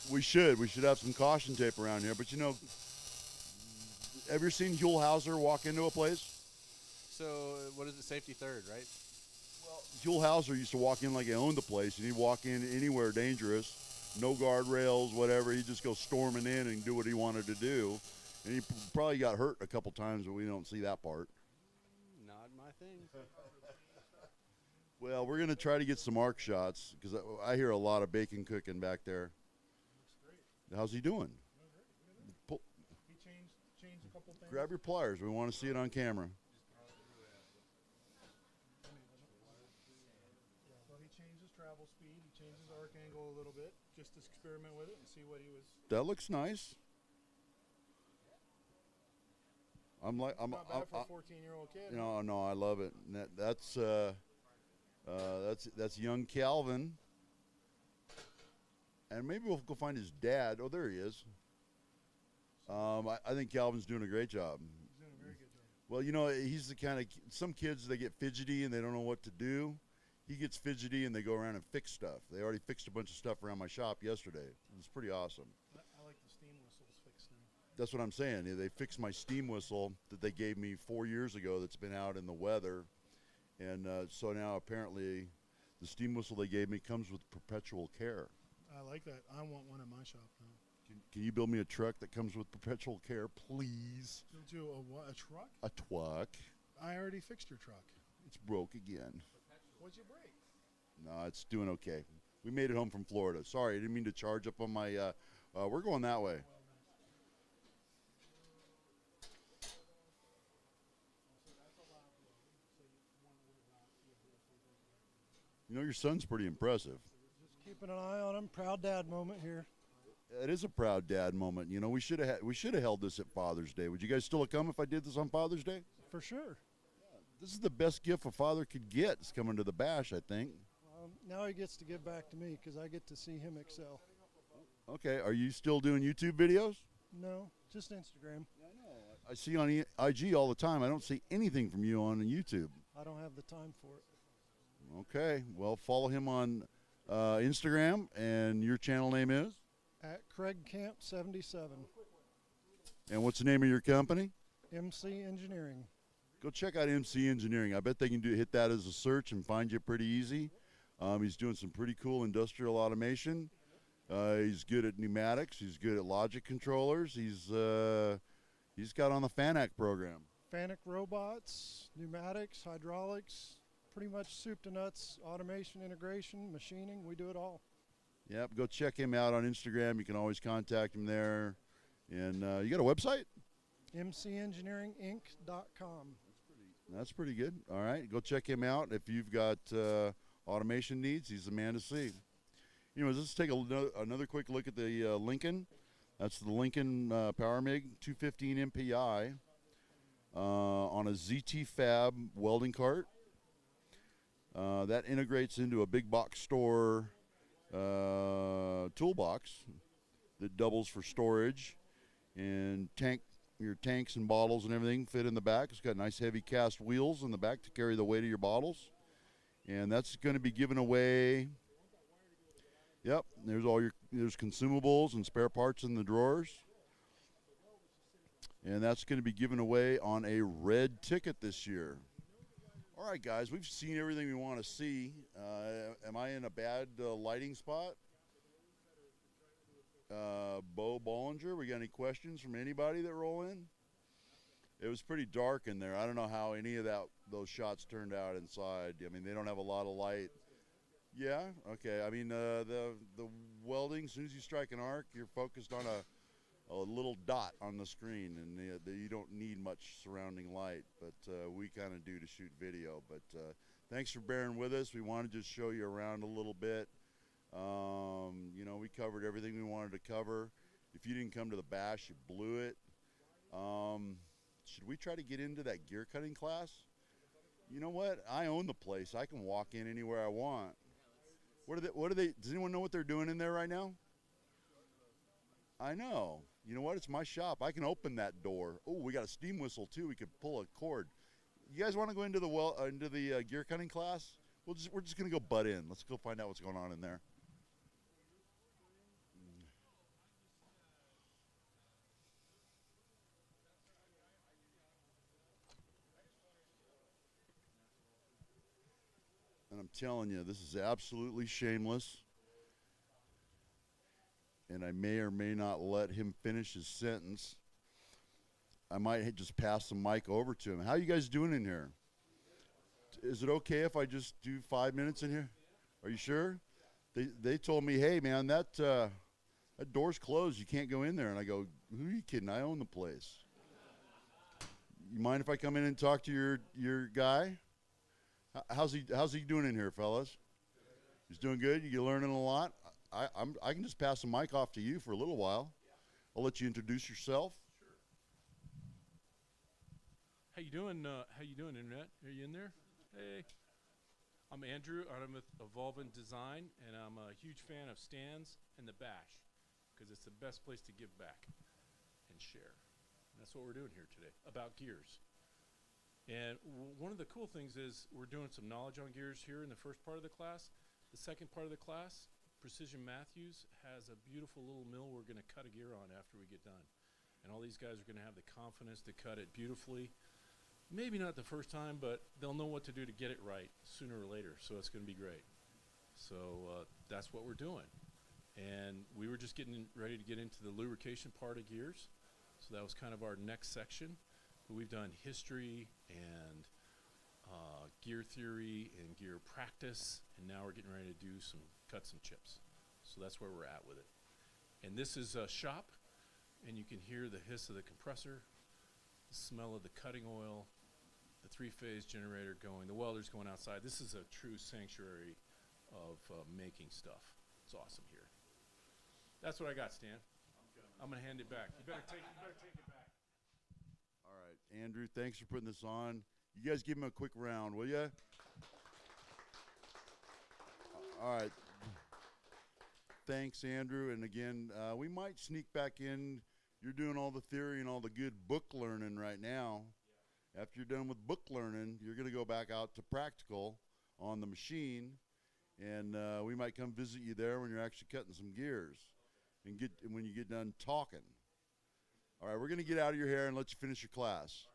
We should have some caution tape around here. But you know, have you seen Huell Hauser walk into a place? So what is it? Safety third, right? Well, Huell Hauser used to walk in like he owned the place, and he'd walk in anywhere dangerous, no guardrails, whatever. He'd just go storming in and do what he wanted to do. And he probably got hurt a couple times, but we don't see that part. Not my thing. Well, we're going to try to get some arc shots because I hear a lot of bacon cooking back there. How's he doing? Pull, He changed a couple things. grab your pliers. We want to see it on camera. Well, he changed his travel speed. He changed his arc angle a little bit just to experiment with it and see what he was. That looks nice. I'm Not bad for a 14-year-old kid. No, I love it. And that's young Calvin. And maybe we'll go find his dad. Oh, there he is. I think Calvin's doing a great job. He's doing a very good job. Well, you know, he's the kind of some kids, they get fidgety and they don't know what to do. He gets fidgety and they go around and fix stuff. They already fixed a bunch of stuff around my shop yesterday. It was pretty awesome. I like the steam whistles fixed now. That's what I'm saying. They fixed my steam whistle that they gave me 4 years ago that's been out in the weather. And so now apparently the steam whistle they gave me comes with perpetual care. I like that. I want one in my shop now. Can you build me a truck that comes with perpetual care, please? Build you a truck? A truck. I already fixed your truck. It's broke again. What'd you break? No, it's doing okay. We made it home from Florida. Sorry, I didn't mean to charge up on my. We're going that way. You know, your son's pretty impressive. Just keeping an eye on him. Proud dad moment here. It is a proud dad moment. You know, we should have held this at Father's Day. Would you guys still have come if I did this on Father's Day? For sure. This is the best gift a father could get. Is coming to the bash, I think. Now he gets to give back to me because I get to see him excel. Okay, are you still doing YouTube videos? No, just Instagram. I see on IG all the time. I don't see anything from you on YouTube. I don't have the time for it. Okay, well, follow him on Instagram, and your channel name is? At Craig Camp 77. And what's the name of your company? MC Engineering. Go check out MC Engineering. I bet they can hit that as a search and find you pretty easy. He's doing some pretty cool industrial automation. He's good at pneumatics. He's good at logic controllers. He's got on the FANAC program. FANUC robots, pneumatics, hydraulics, pretty much soup to nuts, automation, integration, machining. We do it all. Yep, go check him out on Instagram. You can always contact him there. And you got a website? mcengineeringinc.com. That's pretty good. All right, go check him out. If you've got automation needs, he's the man to see. Anyways, let's take another quick look at the Lincoln. That's the Lincoln Power MIG 215 MPI on a ZT Fab welding cart. That integrates into a big box store toolbox that doubles for storage, and your tanks and bottles and everything fit in the back. It's got nice heavy cast wheels in the back to carry the weight of your bottles, and that's going to be given away. Yep, there's consumables and spare parts in the drawers, and that's going to be given away on a red ticket this year. All right, guys, we've seen everything we want to see. Am I in a bad lighting spot? Bo Bollinger, we got any questions from anybody that roll in? It was pretty dark in there. I don't know how any of those shots turned out inside. I mean, they don't have a lot of light. Yeah, okay. I mean, the welding, as soon as you strike an arc, you're focused on a little dot on the screen, and you don't need much surrounding light, but we kind of do to shoot video. But thanks for bearing with us. We wanted to just show you around a little bit. We covered everything we wanted to cover. If you didn't come to the bash, you blew it. Should we try to get into that gear cutting class? You know what? I own the place. I can walk in anywhere I want. What are they? Does anyone know what they're doing in there right now? I know. You know what? It's my shop. I can open that door. Oh, we got a steam whistle too. We could pull a cord. You guys want to go into the gear cutting class? We're just gonna go butt in. Let's go find out what's going on in there. And I'm telling you, this is absolutely shameless. And I may or may not let him finish his sentence. I might just pass the mic over to him. How you guys doing in here? Is it okay if I just do 5 minutes in here? Are you sure? They told me, hey man, that door's closed. You can't go in there. And I go, who are you kidding? I own the place. You mind if I come in and talk to your guy? How's he doing in here, fellas? He's doing good. You learning a lot. I can just pass the mic off to you for a little while. I'll let you introduce yourself. Sure. How you doing? Internet? Are you in there? Hey. I'm Andrew. I'm with Evolvent Design, and I'm a huge fan of Stan's and the Bash because it's the best place to give back and share. And that's what we're doing here today about gears. And one of the cool things is we're doing some knowledge on gears here in the first part of the class. The second part of the class, Precision Matthews has a beautiful little mill we're going to cut a gear on after we get done. And all these guys are going to have the confidence to cut it beautifully. Maybe not the first time, but they'll know what to do to get it right sooner or later. So it's going to be great. So that's what we're doing. And we were just getting ready to get into the lubrication part of gears. So that was kind of our next section. But we've done history and gear theory and gear practice, and now we're getting ready to cut some chips. So that's where we're at with it. And this is a shop, and you can hear the hiss of the compressor, the smell of the cutting oil, the three-phase generator going, the welders going outside. This is a true sanctuary of making stuff. It's awesome here. That's what I got, Stan. I'm going to hand it back. You better take it back. All right, Andrew, thanks for putting this on. You guys give him a quick round, will you? All right. Thanks, Andrew. And again, we might sneak back in. You're doing all the theory and all the good book learning right now. Yeah. After you're done with book learning, you're going to go back out to practical on the machine, and we might come visit you there when you're actually cutting some gears, and when you get done talking. All right, we're going to get out of your hair and let you finish your class.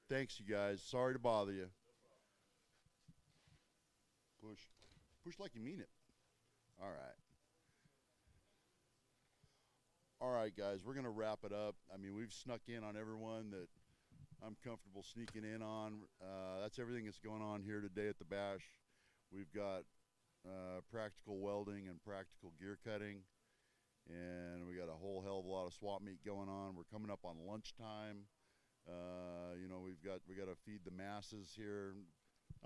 Thanks, you guys. Sorry to bother you. Push. Push like you mean it. All right. All right, guys, we're going to wrap it up. I mean, we've snuck in on everyone that I'm comfortable sneaking in on. That's everything that's going on here today at the Bash. We've got practical welding and practical gear cutting. And we got a whole hell of a lot of swap meet going on. We're coming up on lunchtime. We got to feed the masses here.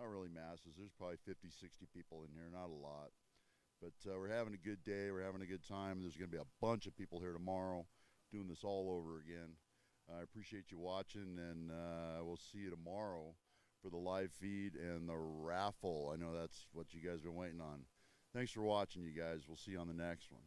not really masses. There's probably 50, 60 people in here, not a lot. But we're having a good day. We're having a good time. There's going to be a bunch of people here tomorrow doing this all over again. I appreciate you watching, and we'll see you tomorrow for the live feed and the raffle. I know that's what you guys have been waiting on. Thanks for watching, you guys. We'll see you on the next one.